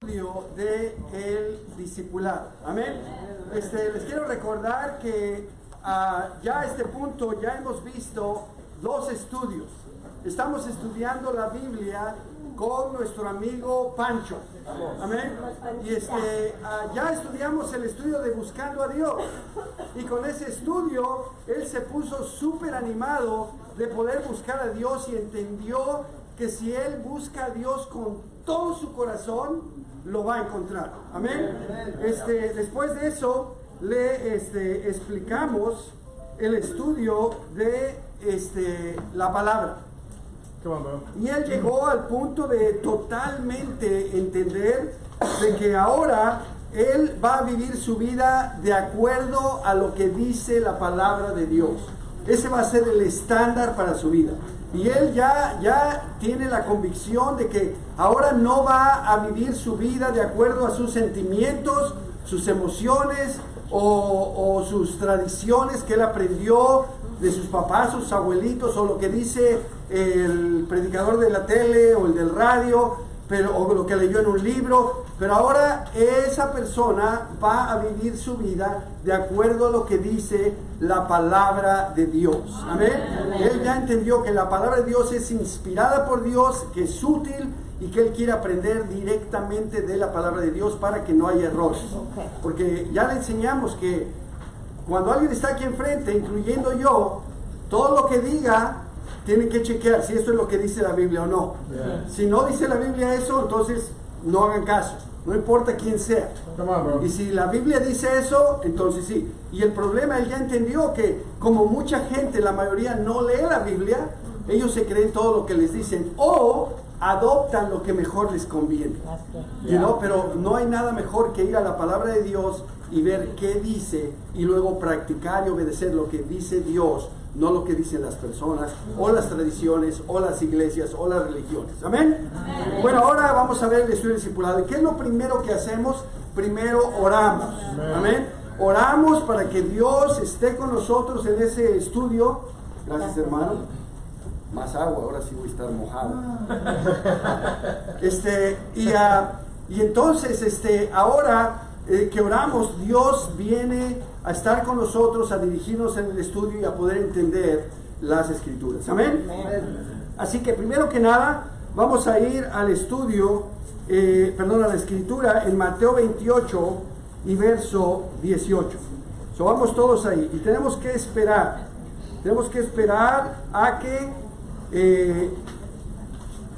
De el discipulado. Amén. Les quiero recordar que ya a este punto ya hemos visto dos estudios. Estamos estudiando la Biblia con nuestro amigo Pancho. Amén. Y ya estudiamos el estudio de Buscando a Dios. Y con ese estudio él se puso súper animado de poder buscar a Dios y entendió que si él busca a Dios con todo su corazón, lo va a encontrar. Amén. Después de eso le explicamos el estudio de la palabra. Y él llegó al punto de totalmente entender de que ahora él va a vivir su vida de acuerdo a lo que dice la palabra de Dios. Ese va a ser el estándar para su vida. Y él ya tiene la convicción de que ahora no va a vivir su vida de acuerdo a sus sentimientos, sus emociones o sus tradiciones que él aprendió de sus papás, sus abuelitos, o lo que dice el predicador de la tele o el del radio, o lo que leyó en un libro. Pero ahora esa persona va a vivir su vida de acuerdo a lo que dice la palabra de Dios. Amén. Él ya entendió que la palabra de Dios es inspirada por Dios, que es útil y que él quiere aprender directamente de la palabra de Dios para que no haya errores. Porque ya le enseñamos que cuando alguien está aquí enfrente, incluyendo yo, todo lo que diga tienen que chequear si esto es lo que dice la Biblia o no. Si no dice la Biblia eso, entonces no hagan caso, no importa quién sea. Y si la Biblia dice eso, entonces sí. Y el problema, él ya entendió que como mucha gente, la mayoría no lee la Biblia, ellos se creen todo lo que les dicen o adoptan lo que mejor les conviene. Pero no hay nada mejor que ir a la palabra de Dios y ver qué dice y luego practicar y obedecer lo que dice Dios, no lo que dicen las personas o las tradiciones o las iglesias o las religiones. ¿Amén? Amén. Bueno, ahora vamos a ver el estudio discipulado. ¿Y qué es lo primero que hacemos? Primero oramos. Amén. Oramos para que Dios esté con nosotros en ese estudio. Gracias, hermano. Más agua, ahora sí voy a estar mojado. Y entonces ahora que oramos, Dios viene a estar con nosotros, a dirigirnos en el estudio y a poder entender las escrituras. Amén. Así que primero que nada vamos a ir al estudio, a la escritura en Mateo 28 y verso 18. Vamos todos ahí y tenemos que esperar a que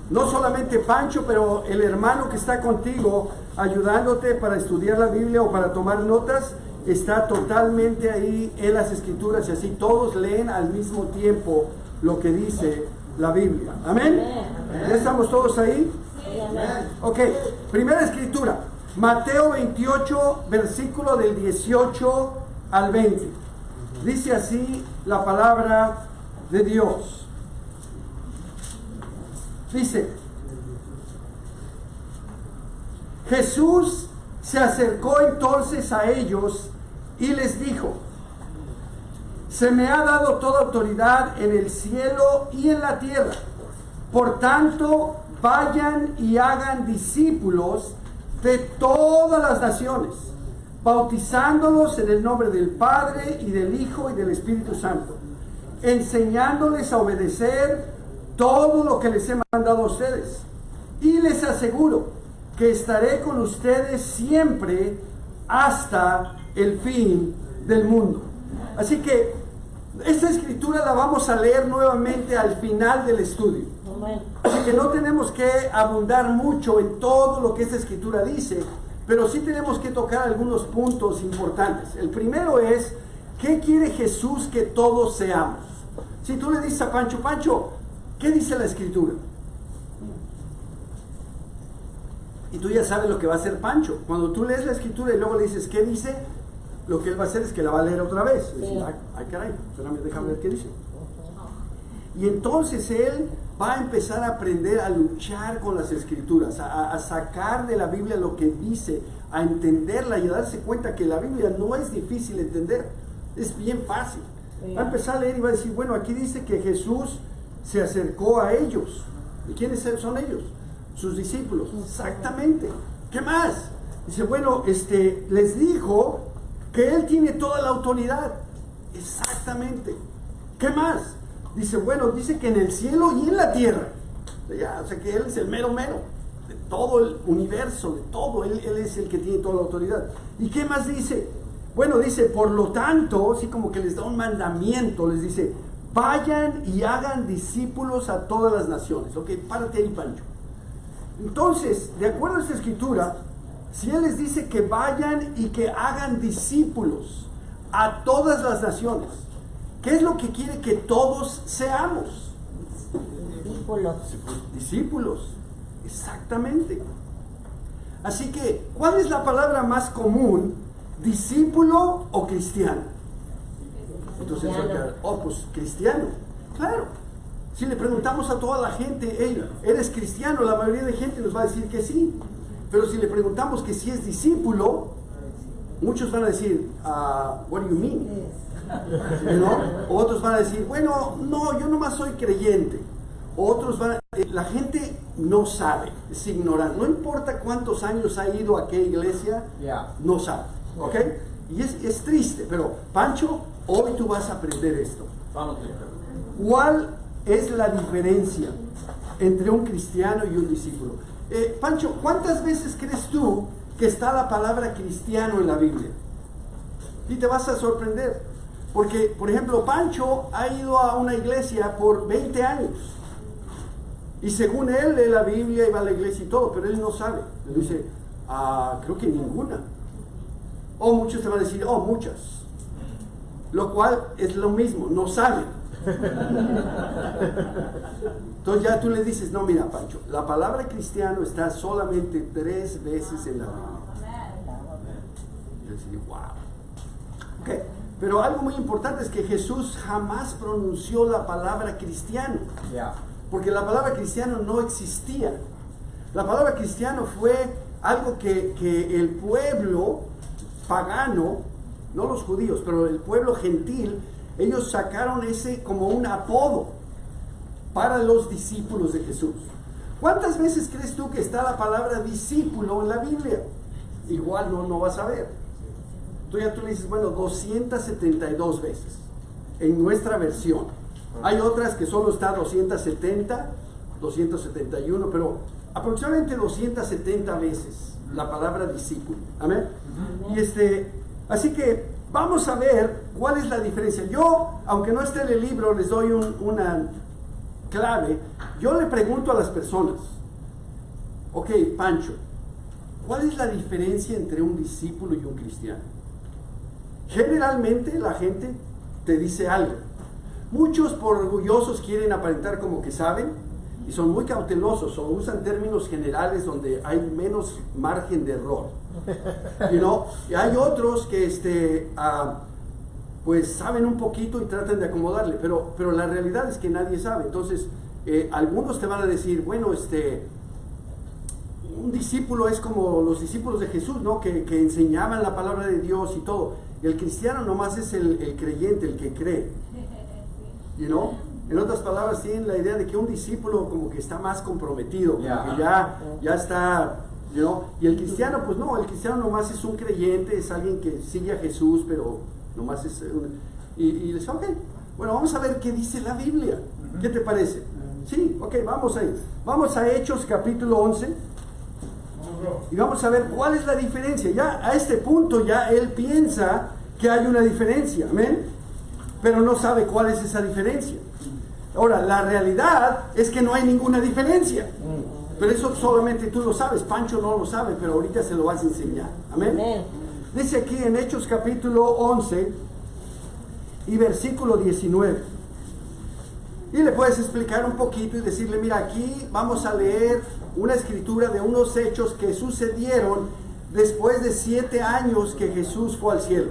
no solamente Pancho, pero el hermano que está contigo ayudándote para estudiar la Biblia o para tomar notas, está totalmente ahí en las escrituras y así todos leen al mismo tiempo lo que dice la Biblia. Amén. ¿Ya estamos todos ahí? Ok, primera escritura, Mateo 28, versículo del 18 al 20. Dice así la palabra de Dios. Dice: Jesús se acercó entonces a ellos y les dijo: se me ha dado toda autoridad en el cielo y en la tierra. Por tanto, vayan y hagan discípulos de todas las naciones, bautizándolos en el nombre del Padre y del Hijo y del Espíritu Santo, enseñándoles a obedecer todo lo que les he mandado a ustedes. Y les aseguro que estaré con ustedes siempre hasta el fin del mundo. Así que esta escritura la vamos a leer nuevamente al final del estudio. Así que no tenemos que abundar mucho en todo lo que esta escritura dice, pero sí tenemos que tocar algunos puntos importantes. El primero es: ¿qué quiere Jesús que todos seamos? Si tú le dices a Pancho: Pancho, ¿qué dice la escritura? Y tú ya sabes lo que va a hacer Pancho. Cuando tú lees la escritura y luego le dices ¿qué dice?, lo que él va a hacer es que la va a leer otra vez. Sí. Decir, ay caray, déjame ver qué dice. Y entonces él va a empezar a aprender a luchar con las escrituras, a sacar de la Biblia lo que dice, a entenderla y a darse cuenta que la Biblia no es difícil de entender, es bien fácil. Va a empezar a leer y va a decir: bueno, aquí dice que Jesús se acercó a ellos. ¿Y quiénes son ellos? Sus discípulos. Exactamente. ¿Qué más? Dice, bueno, les dijo que Él tiene toda la autoridad. Exactamente. ¿Qué más? Dice, bueno, dice que en el cielo y en la tierra. O sea que Él es el mero mero de todo el universo, de todo. Él es el que tiene toda la autoridad. ¿Y qué más dice? Bueno, dice, por lo tanto, así como que les da un mandamiento, les dice, vayan y hagan discípulos a todas las naciones. Ok, párate ahí, Pancho. Entonces, de acuerdo a esta escritura, si Él les dice que vayan y que hagan discípulos a todas las naciones, ¿qué es lo que quiere que todos seamos? Discípulos. Discípulos, exactamente. Así que, ¿cuál es la palabra más común? ¿Discípulo o cristiano? Entonces, pues cristiano, claro. Si le preguntamos a toda la gente, hey, ¿eres cristiano? La mayoría de gente nos va a decir que sí. Pero si le preguntamos que si es discípulo, muchos van a decir, what do you mean? ¿No? O otros van a decir, bueno, no, yo nomás soy creyente. O otros van a, la gente no sabe, es ignorante. No importa cuántos años ha ido a qué iglesia, no sabe. ¿Ok? Y es triste, pero Pancho, hoy tú vas a aprender esto. ¿Cuál es la diferencia entre un cristiano y un discípulo? Pancho, ¿cuántas veces crees tú que está la palabra cristiano en la Biblia? Y te vas a sorprender. Porque, por ejemplo, Pancho ha ido a una iglesia por 20 años. Y según él lee la Biblia y va a la iglesia y todo, pero él no sabe. Él dice, creo que ninguna. O muchos te van a decir, muchas. Lo cual es lo mismo, no saben. Entonces ya tú le dices, no, mira, Pancho, la palabra cristiano está solamente 3 veces en la Biblia. Y él dice, wow. Okay. Pero algo muy importante es que Jesús jamás pronunció la palabra cristiano. Porque la palabra cristiano no existía. La palabra cristiano fue algo que el pueblo pagano, no los judíos, pero el pueblo gentil, ellos sacaron ese como un apodo para los discípulos de Jesús. ¿Cuántas veces crees tú que está la palabra discípulo en la Biblia? Igual no vas a ver. Tú le dices, bueno, 272 veces en nuestra versión. Hay otras que solo está 270, 271, pero aproximadamente 270 veces la palabra discípulo. Amén. Y así que vamos a ver cuál es la diferencia. Yo, aunque no esté en el libro, les doy una clave. Yo le pregunto a las personas, ok, Pancho, ¿cuál es la diferencia entre un discípulo y un cristiano? Generalmente la gente te dice algo. Muchos por orgullosos quieren aparentar como que saben y son muy cautelosos o usan términos generales donde hay menos margen de error. Y hay otros que pues saben un poquito y tratan de acomodarle, pero la realidad es que nadie sabe. Entonces, algunos te van a decir, bueno, un discípulo es como los discípulos de Jesús, ¿no? Que enseñaban la palabra de Dios y todo. Y el cristiano nomás es el creyente, el que cree. En otras palabras, tienen la idea de que un discípulo como que está más comprometido, como que ya está, y el cristiano, pues no, el cristiano nomás es un creyente, es alguien que sigue a Jesús, pero nomás es y les dice, ok, bueno, vamos a ver qué dice la Biblia. ¿Qué te parece? Sí, ok, vamos ahí. Vamos a Hechos capítulo 11 y vamos a ver cuál es la diferencia. Ya a este punto ya él piensa que hay una diferencia, amén, pero no sabe cuál es esa diferencia. Ahora, la realidad es que no hay ninguna diferencia. Pero eso solamente tú lo sabes. Pancho no lo sabe, pero ahorita se lo vas a enseñar. Amén. Dice aquí en Hechos capítulo 11 y versículo 19. Y le puedes explicar un poquito y decirle, mira, aquí vamos a leer una escritura de unos hechos que sucedieron después de 7 años que Jesús fue al cielo.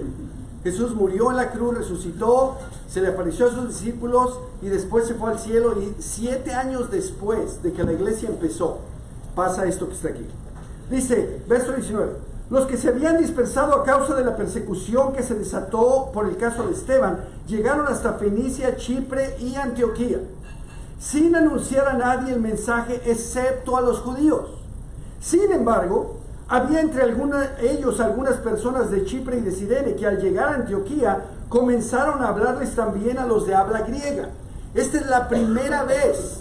Jesús murió en la cruz, resucitó, se le apareció a sus discípulos y después se fue al cielo. Y 7 años después de que la iglesia empezó, pasa esto que está aquí. Dice, verso 19, los que se habían dispersado a causa de la persecución que se desató por el caso de Esteban, llegaron hasta Fenicia, Chipre y Antioquía, sin anunciar a nadie el mensaje excepto a los judíos. Sin embargo, Había entre ellos algunas personas de Chipre y de Cirene que al llegar a Antioquía comenzaron a hablarles también a los de habla griega. Esta es la primera vez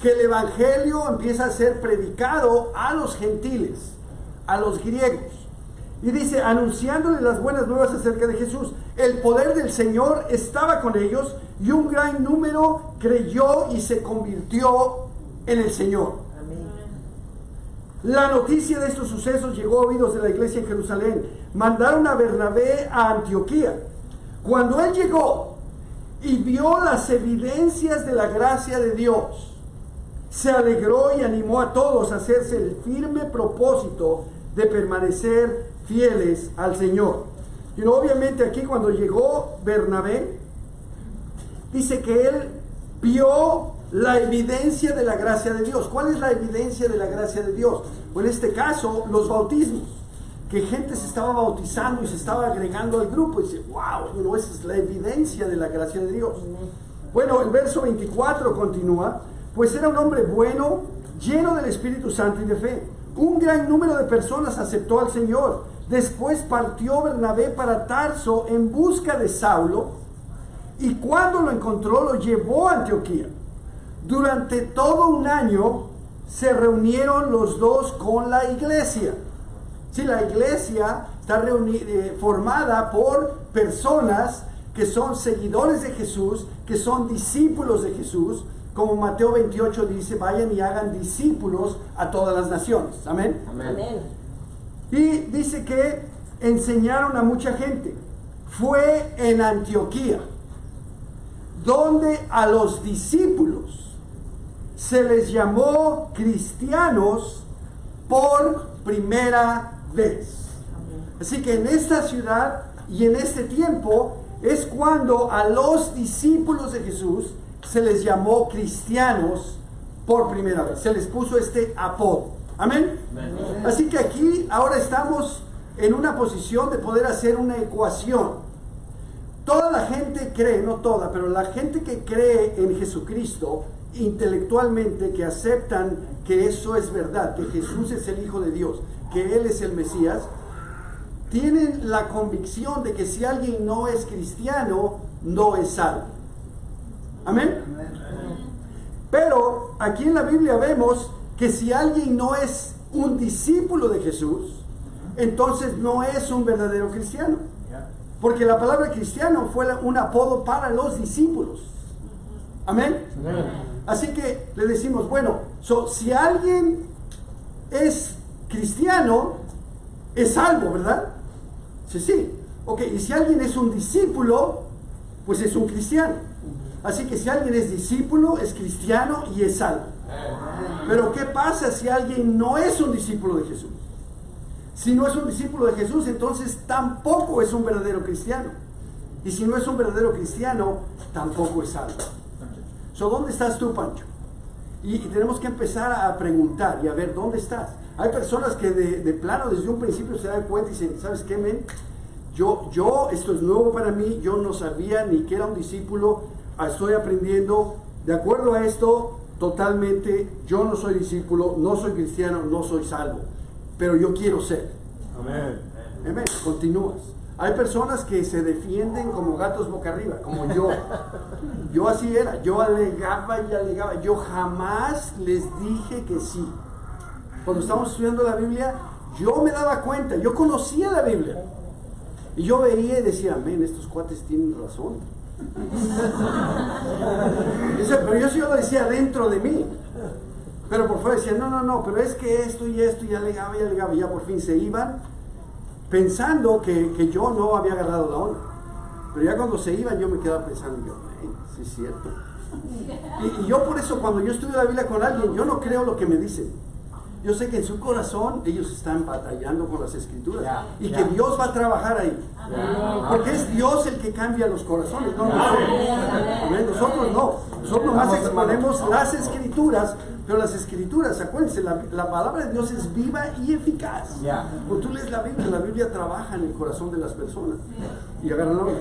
que el evangelio empieza a ser predicado a los gentiles, a los griegos. Y dice, anunciándoles las buenas nuevas acerca de Jesús. El poder del Señor estaba con ellos y un gran número creyó y se convirtió en el Señor. La noticia de estos sucesos llegó a oídos de la iglesia en Jerusalén. Mandaron a Bernabé a Antioquía. Cuando él llegó y vio las evidencias de la gracia de Dios, se alegró y animó a todos a hacerse el firme propósito de permanecer fieles al Señor. Y obviamente aquí cuando llegó Bernabé, dice que él vio la evidencia de la gracia de Dios. ¿Cuál es la evidencia de la gracia de Dios? Pues en este caso, los bautismos. Que gente se estaba bautizando y se estaba agregando al grupo. Y dice, wow, esa es la evidencia de la gracia de Dios. Bueno, el verso 24 continúa. Pues era un hombre bueno, lleno del Espíritu Santo y de fe. Un gran número de personas aceptó al Señor. Después partió Bernabé para Tarso en busca de Saulo. Y cuando lo encontró, lo llevó a Antioquía. Durante todo un año se reunieron los dos con la iglesia. Sí, la iglesia está formada por personas que son seguidores de Jesús, que son discípulos de Jesús, como Mateo 28 dice, vayan y hagan discípulos a todas las naciones. Amén. Amén. Y dice que enseñaron a mucha gente. Fue en Antioquía donde a los discípulos se les llamó cristianos por primera vez. Así que en esta ciudad y en este tiempo es cuando a los discípulos de Jesús se les llamó cristianos por primera vez. Se les puso este apodo. Amén. Así que aquí ahora estamos en una posición de poder hacer una ecuación. Toda la gente cree, no toda, pero la gente que cree en Jesucristo intelectualmente, que aceptan que eso es verdad, que Jesús es el Hijo de Dios, que Él es el Mesías, tienen la convicción de que si alguien no es cristiano, no es salvo. Amén. Pero aquí en la Biblia vemos que si alguien no es un discípulo de Jesús, entonces no es un verdadero cristiano. Porque la palabra cristiano fue un apodo para los discípulos. Amén. Así que le decimos, bueno, si alguien es cristiano, es salvo, ¿verdad? Sí. Ok, y si alguien es un discípulo, pues es un cristiano. Así que si alguien es discípulo, es cristiano y es salvo. Pero ¿qué pasa si alguien no es un discípulo de Jesús? Si no es un discípulo de Jesús, entonces tampoco es un verdadero cristiano. Y si no es un verdadero cristiano, tampoco es salvo. ¿Dónde estás tú, Pancho? Y tenemos que empezar a preguntar y a ver dónde estás. Hay personas que de plano desde un principio se dan cuenta y dicen, ¿sabes qué, men? Yo, esto es nuevo para mí, yo no sabía ni que era un discípulo, estoy aprendiendo, de acuerdo a esto, totalmente, yo no soy discípulo, no soy cristiano, no soy salvo, pero yo quiero ser. Amén. Amén. Continúas. Hay personas que se defienden como gatos boca arriba, como yo. Yo así era, yo alegaba y alegaba. Yo jamás les dije que sí. Cuando estábamos estudiando la Biblia, yo me daba cuenta, yo conocía la Biblia. Y yo veía y decía, amén, estos cuates tienen razón. Pero yo lo decía dentro de mí. Pero por fuera decía, no, pero es que esto, y alegaba, y ya por fin se iban, pensando que yo no había agarrado la onda. Pero ya cuando se iban yo me quedaba pensando, sí es cierto. Y yo por eso cuando yo estudio la Biblia con alguien, yo no creo lo que me dicen. Yo sé que en su corazón ellos están batallando con las escrituras y que Dios va a trabajar ahí. Porque es Dios el que cambia los corazones, no nosotros. Nosotros no. Nosotros nomás exponemos las escrituras, pero las escrituras, acuérdense, la palabra de Dios es viva y eficaz. Cuando tú lees la Biblia trabaja en el corazón de las personas y agarran la onda.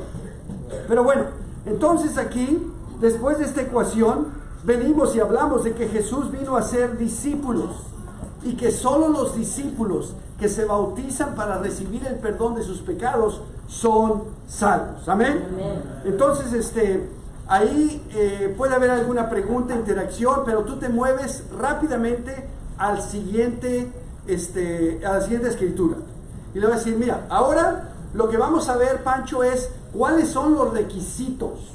Pero bueno, entonces aquí, después de esta ecuación, venimos y hablamos de que Jesús vino a ser discípulos. y que solo los discípulos que se bautizan para recibir el perdón de sus pecados son salvos. Amén. Entonces, ahí puede haber alguna pregunta, interacción, pero tú te mueves rápidamente al siguiente, a la siguiente escritura. Y le voy a decir, mira, ahora lo que vamos a ver, Pancho, es cuáles son los requisitos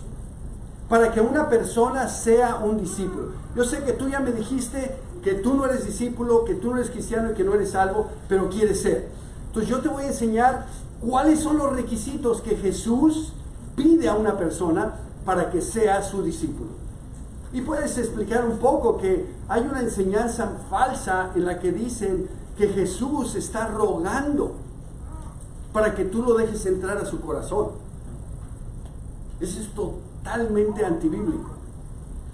para que una persona sea un discípulo. Yo sé que tú ya me dijiste que tú no eres discípulo, que tú no eres cristiano y que no eres salvo, pero quieres ser. Entonces yo te voy a enseñar cuáles son los requisitos que Jesús pide a una persona para que sea su discípulo. Y puedes explicar un poco que hay una enseñanza falsa en la que dicen que Jesús está rogando para que tú lo dejes entrar a su corazón. Eso es totalmente antibíblico.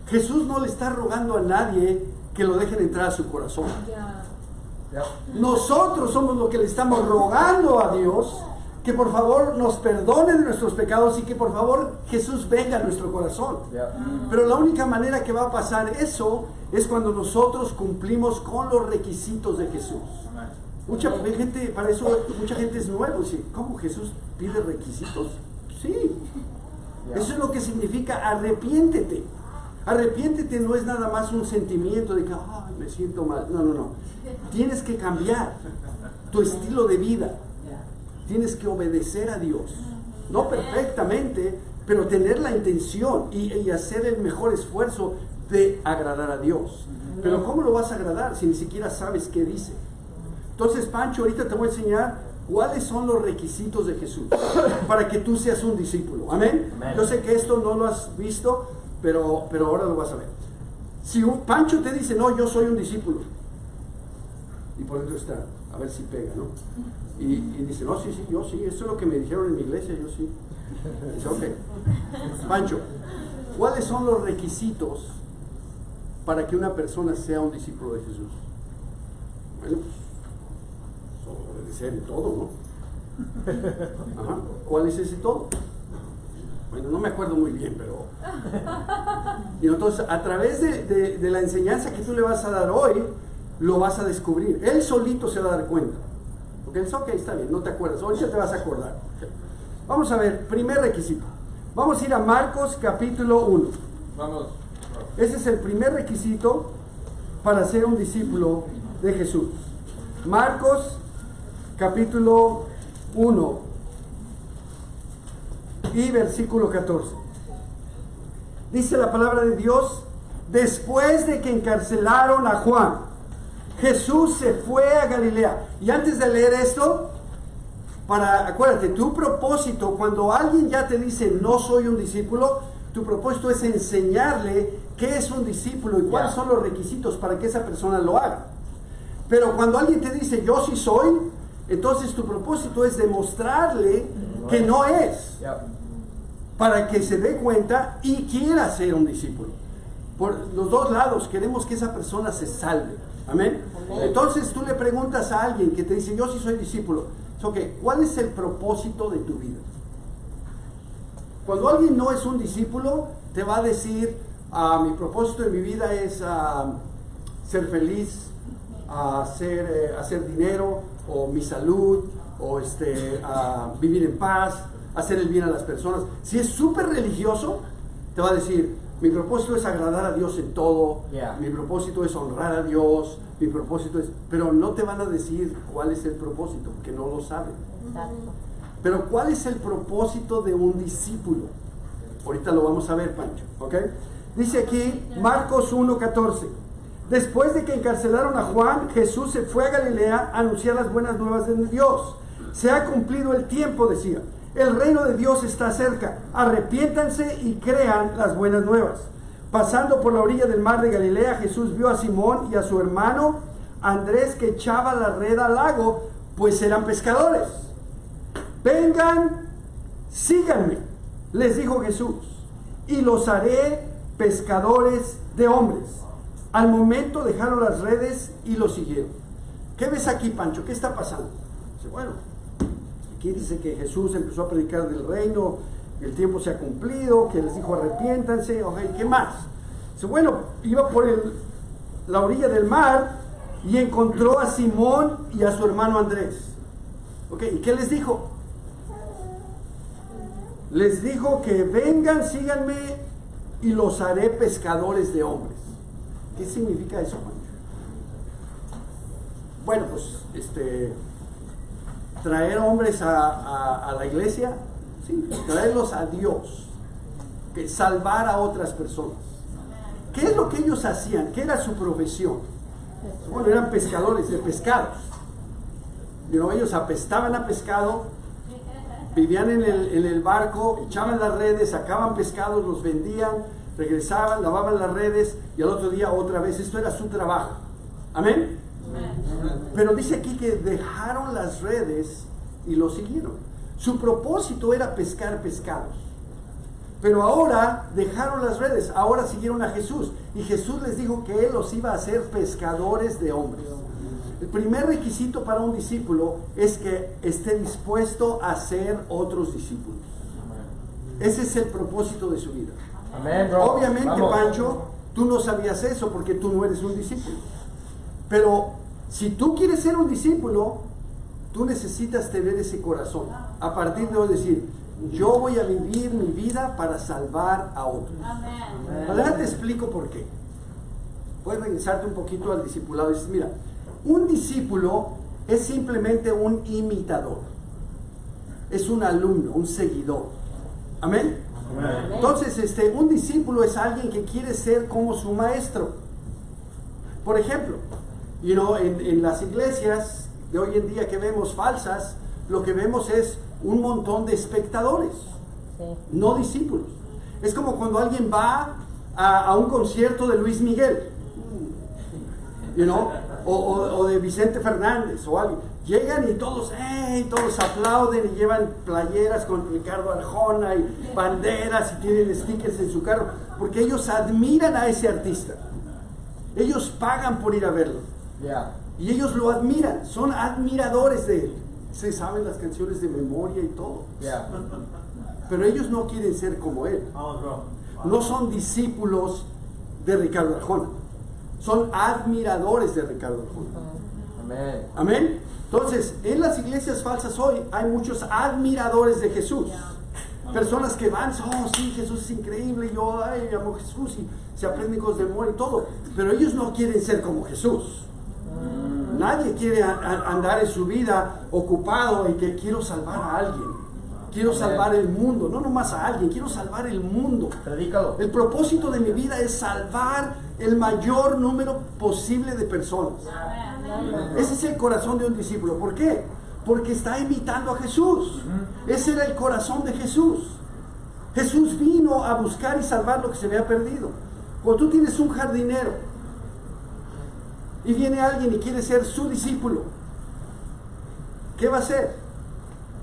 Jesús no le está rogando a nadie que lo dejen entrar a su corazón. Nosotros somos los que le estamos rogando a Dios que por favor nos perdone de nuestros pecados y que por favor Jesús venga a nuestro corazón. Pero la única manera que va a pasar eso es cuando nosotros cumplimos con los requisitos de Jesús. Mucha gente, para eso mucha gente es nueva. Dice, ¿cómo Jesús pide requisitos? Sí, eso es lo que significa arrepiéntete. Arrepiéntete no es nada más un sentimiento de que me siento mal. No. Tienes que cambiar tu estilo de vida. Tienes que obedecer a Dios. No perfectamente, pero tener la intención y hacer el mejor esfuerzo de agradar a Dios. Pero ¿cómo lo vas a agradar si ni siquiera sabes qué dice? Entonces, Pancho, ahorita te voy a enseñar cuáles son los requisitos de Jesús para que tú seas un discípulo. ¿Amén? Yo sé que esto no lo has visto, pero ahora lo vas a ver. Si Pancho te dice, no, yo soy un discípulo, y por dentro está, a ver si pega, ¿no? Y dice, no, sí, yo sí, eso es lo que me dijeron en mi iglesia, yo sí. Dice, ok. Pancho, ¿cuáles son los requisitos para que una persona sea un discípulo de Jesús? Bueno, pues, obedecer en todo, ¿no? Ajá. ¿Cuál es ese todo? Bueno, no me acuerdo muy bien, pero... Y entonces, a través de la enseñanza que tú le vas a dar hoy, lo vas a descubrir. Él solito se va a dar cuenta. Porque él dice, ok, está bien, no te acuerdas, ahorita te vas a acordar. Okay. Vamos a ver, primer requisito. Vamos a ir a Marcos capítulo 1. Vamos. Ese es el primer requisito para ser un discípulo de Jesús. Marcos capítulo 1 y versículo 14. Dice la palabra de Dios, después de que encarcelaron a Juan, Jesús se fue a Galilea. Y antes de leer esto, acuérdate, tu propósito, cuando alguien ya te dice no soy un discípulo, tu propósito es enseñarle qué es un discípulo y cuáles son los requisitos para que esa persona lo haga. Pero cuando alguien te dice yo sí soy, entonces tu propósito es demostrarle que no es, para que se dé cuenta y quiera ser un discípulo. Por los dos lados queremos que esa persona se salve. Amén. Entonces tú le preguntas a alguien que te dice yo sí soy discípulo, okay, ¿cuál es el propósito de tu vida? Cuando alguien no es un discípulo, te va a decir, mi propósito de mi vida es ser feliz, hacer dinero, o mi salud, o vivir en paz, hacer el bien a las personas. Si es súper religioso, te va a decir, mi propósito es agradar a Dios en todo, mi propósito es honrar a Dios, mi propósito es... Pero no te van a decir cuál es el propósito, porque no lo saben. Exacto. Pero ¿cuál es el propósito de un discípulo? Ahorita lo vamos a ver, Pancho, ¿ok? Dice aquí, Marcos 1:14. Después de que encarcelaron a Juan, Jesús se fue a Galilea a anunciar las buenas nuevas de Dios. Se ha cumplido el tiempo, decía. El reino de Dios está cerca. Arrepiéntanse y crean las buenas nuevas. Pasando por la orilla del mar de Galilea, Jesús vio a Simón y a su hermano Andrés que echaba la red al lago, pues eran pescadores. Vengan, síganme, les dijo Jesús, y los haré pescadores de hombres. Al momento dejaron las redes y los siguieron. ¿Qué ves aquí, Pancho? ¿Qué está pasando? Dice, bueno, aquí dice que Jesús empezó a predicar del reino, el tiempo se ha cumplido, que les dijo arrepiéntanse, okay, ¿qué más? Dice, bueno, iba por la orilla del mar y encontró a Simón y a su hermano Andrés. Ok, ¿y qué les dijo? Les dijo que vengan, síganme y los haré pescadores de hombres. ¿Qué significa eso, Juan? Bueno, pues traer hombres a la iglesia, sí, traerlos a Dios, que salvar a otras personas. ¿Qué es lo que ellos hacían? ¿Qué era su profesión? Bueno, eran pescadores de pescados. Ellos apestaban a pescado, vivían en el barco, echaban las redes, sacaban pescados, los vendían, regresaban, lavaban las redes y al otro día otra vez. Esto era su trabajo. ¿Amén? Pero dice aquí que dejaron las redes y lo siguieron. Su propósito era pescar pescados. Pero ahora dejaron las redes, ahora siguieron a Jesús. Y Jesús les dijo que Él los iba a hacer pescadores de hombres. El primer requisito para un discípulo es que esté dispuesto a ser otros discípulos. Ese es el propósito de su vida. Amén, bro. Obviamente, Vamos. Pancho, tú no sabías eso porque tú no eres un discípulo. Pero si tú quieres ser un discípulo, tú necesitas tener ese corazón. A partir de hoy decir, yo voy a vivir mi vida para salvar a otros. Ahora te explico por qué. Puedes regresarte un poquito al discipulado. Dices, mira, un discípulo es simplemente un imitador. Es un alumno, un seguidor. Amén. Entonces, un discípulo es alguien que quiere ser como su maestro. Por ejemplo, en las iglesias de hoy en día que vemos falsas, lo que vemos es un montón de espectadores, no discípulos. Es como cuando alguien va a un concierto de Luis Miguel, o de Vicente Fernández o alguien. Llegan y todos aplauden y llevan playeras con Ricardo Arjona y banderas y tienen stickers en su carro, porque ellos admiran a ese artista. Ellos pagan por ir a verlo. Y ellos lo admiran, son admiradores de él. Se saben las canciones de memoria y todo. Pero ellos no quieren ser como él. No son discípulos de Ricardo Arjona. Son admiradores de Ricardo Arjona. Amén. Entonces, en las iglesias falsas hoy hay muchos admiradores de Jesús. Personas que van, sí, Jesús es increíble, yo amo a Jesús y se aprenden cosas de memoria y todo. Pero ellos no quieren ser como Jesús. Nadie quiere andar en su vida ocupado en que quiero salvar a alguien, quiero salvar el mundo, no nomás a alguien, quiero salvar el mundo. Predícalo. El propósito de mi vida es salvar el mayor número posible de personas. Ese es el corazón de un discípulo. ¿Por qué? Porque está imitando a Jesús. Ese era el corazón de Jesús. Jesús vino a buscar y salvar lo que se había perdido. Cuando tú tienes un jardinero y viene alguien y quiere ser su discípulo, ¿qué va a hacer?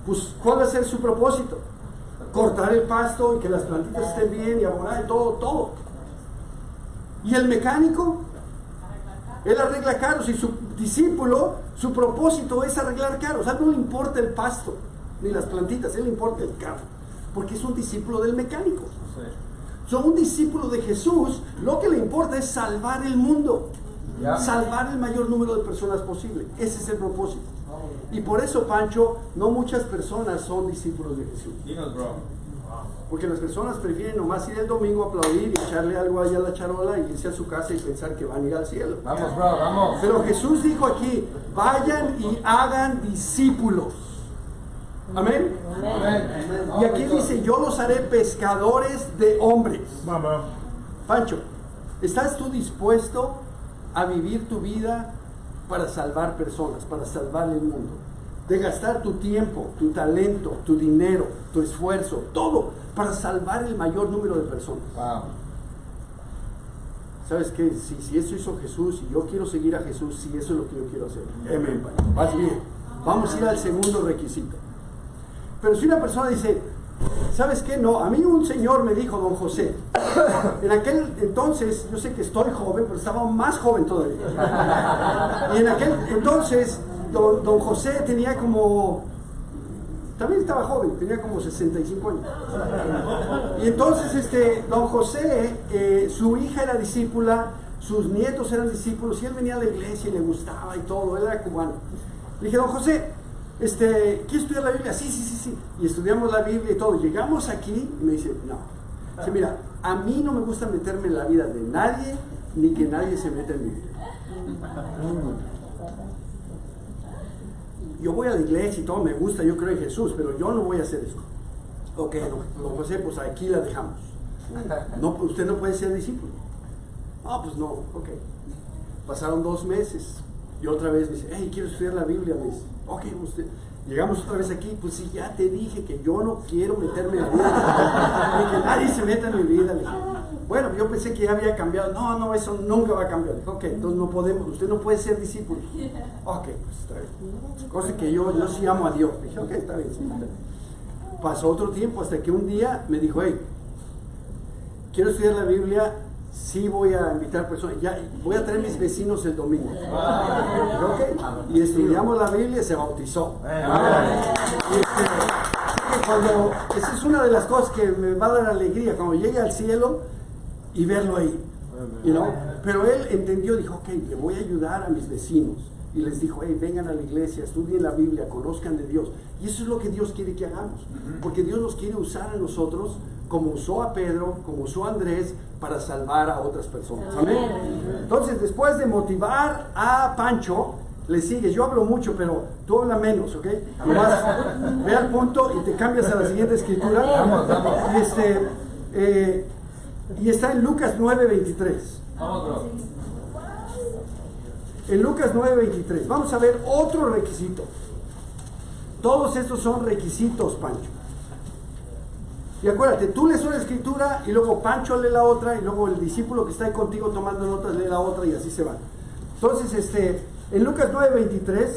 Pues, ¿cuál va a ser su propósito? Cortar el pasto y que las plantitas estén bien y abonar y todo. ¿Y el mecánico? Él arregla carros y su discípulo, su propósito es arreglar carros. A él no le importa el pasto ni las plantitas, a él le importa el carro, porque es un discípulo del mecánico. Un discípulo de Jesús, lo que le importa es salvar el mundo. Salvar el mayor número de personas posible. Ese es el propósito. Y por eso, Pancho, no muchas personas son discípulos de Jesús. Porque las personas prefieren nomás ir el domingo a aplaudir y echarle algo ahí a la charola y irse a su casa y pensar que van a ir al cielo. Vamos, bro, vamos. Pero Jesús dijo aquí, vayan y hagan discípulos. Amén. Y aquí dice, yo los haré pescadores de hombres. Pancho, ¿estás tú dispuesto a vivir tu vida para salvar personas, para salvar el mundo? De gastar tu tiempo, tu talento, tu dinero, tu esfuerzo, todo para salvar el mayor número de personas. ¿Sabes qué? Si eso hizo Jesús y yo quiero seguir a Jesús, si eso es lo que yo quiero hacer. Amén. Vas bien. Vamos a ir al segundo requisito. Pero si una persona dice, ¿sabes qué? No, a mí un señor me dijo, don José, en aquel entonces, yo sé que estoy joven, pero estaba más joven todavía. Y en aquel entonces, don José tenía como, también estaba joven, tenía como 65 años. Y entonces, don José, su hija era discípula, sus nietos eran discípulos y él venía a la iglesia y le gustaba y todo, él era cubano. Le dije, don José, ¿quiere estudiar la Biblia? Sí. Y estudiamos la Biblia y todo. Llegamos aquí y me dice, no. Dice, mira, a mí no me gusta meterme en la vida de nadie, ni que nadie se meta en mi vida. Yo voy a la iglesia y todo, me gusta, yo creo en Jesús, pero yo no voy a hacer esto. Ok, don José, pues aquí la dejamos. No, usted no puede ser discípulo. Pues no, ok. Pasaron 2 meses y otra vez me dice, hey, quiero estudiar la Biblia. Me dice, ok, usted. Llegamos otra vez aquí, pues sí, ya te dije que yo no quiero meterme en la vida, que nadie se meta en mi vida. Le dije, bueno, yo pensé que ya había cambiado. No, eso nunca va a cambiar. Le dije, ok, entonces no podemos, usted no puede ser discípulo. Ok, pues está bien. Cosa que yo sí amo a Dios. Le dije, ok, está bien. Pasó otro tiempo hasta que un día me dijo, hey, quiero estudiar la Biblia, sí voy a invitar personas, ya voy a traer mis vecinos el domingo. Okay. Y estudiamos la Biblia y se bautizó. Esa es una de las cosas que me va a dar alegría cuando llegue al cielo y verlo ahí. Pero él entendió, dijo, ok, le voy a ayudar a mis vecinos. Y les dijo, hey, vengan a la iglesia, estudien la Biblia, conozcan de Dios. Y eso es lo que Dios quiere que hagamos. Porque Dios nos quiere usar a nosotros, como usó a Pedro, como usó a Andrés, para salvar a otras personas. Amén. Entonces, después de motivar a Pancho, le sigue. Yo hablo mucho, pero tú habla menos, ¿ok? Nomás ve al punto y te cambias a la siguiente escritura. Vamos. Y está en Lucas 9:23. Vamos, bro. En Lucas 9:23. Vamos a ver otro requisito. Todos estos son requisitos, Pancho. Y acuérdate, tú lees una escritura y luego Pancho lee la otra y luego el discípulo que está ahí contigo tomando notas lee la otra y así se van. Entonces, en Lucas 9:23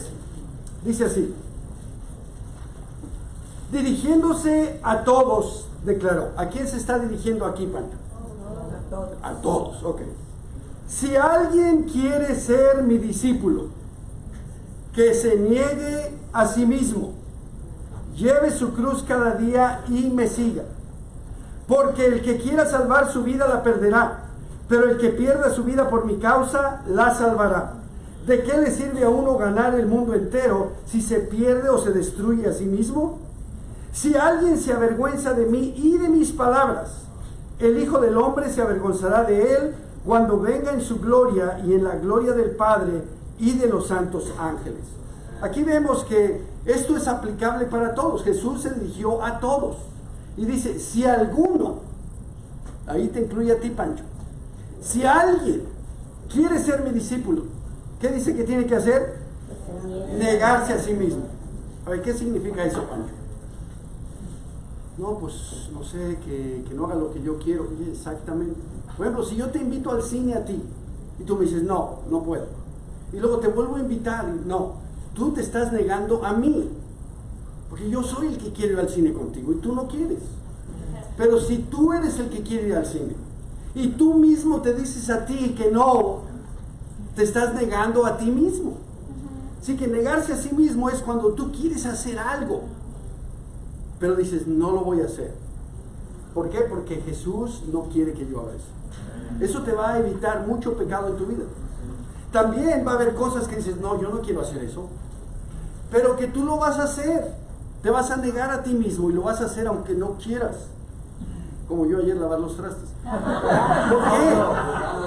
dice así: dirigiéndose a todos, declaró. ¿A quién se está dirigiendo aquí, Pancho? A todos, ok. Si alguien quiere ser mi discípulo, que se niegue a sí mismo, lleve su cruz cada día y me siga. Porque el que quiera salvar su vida la perderá, pero el que pierda su vida por mi causa la salvará. ¿De qué le sirve a uno ganar el mundo entero si se pierde o se destruye a sí mismo? Si alguien se avergüenza de mí y de mis palabras, el Hijo del Hombre se avergonzará de él cuando venga en su gloria y en la gloria del Padre y de los santos ángeles. Aquí vemos que esto es aplicable para todos. Jesús se dirigió a todos y dice, si alguno, ahí te incluye a ti, Pancho, si alguien quiere ser mi discípulo, ¿qué dice que tiene que hacer? Negarse a sí mismo. A ver, ¿qué significa eso, Pancho? No, pues no sé, que no haga lo que yo quiero. Exactamente. Por ejemplo, si yo te invito al cine a ti y tú me dices, no puedo, y luego te vuelvo a invitar, no, tú te estás negando a mí, porque yo soy el que quiere ir al cine contigo y tú no quieres. Pero si tú eres el que quiere ir al cine y tú mismo te dices a ti que no, te estás negando a ti mismo. Así que negarse a sí mismo es cuando tú quieres hacer algo, pero dices, no lo voy a hacer. ¿Por qué? Porque Jesús no quiere que yo haga eso. Eso te va a evitar mucho pecado en tu vida. También va a haber cosas que dices, no, yo no quiero hacer eso, pero que tú lo vas a hacer. Te vas a negar a ti mismo y lo vas a hacer aunque no quieras. Como yo ayer lavar los trastes. ¿Por qué?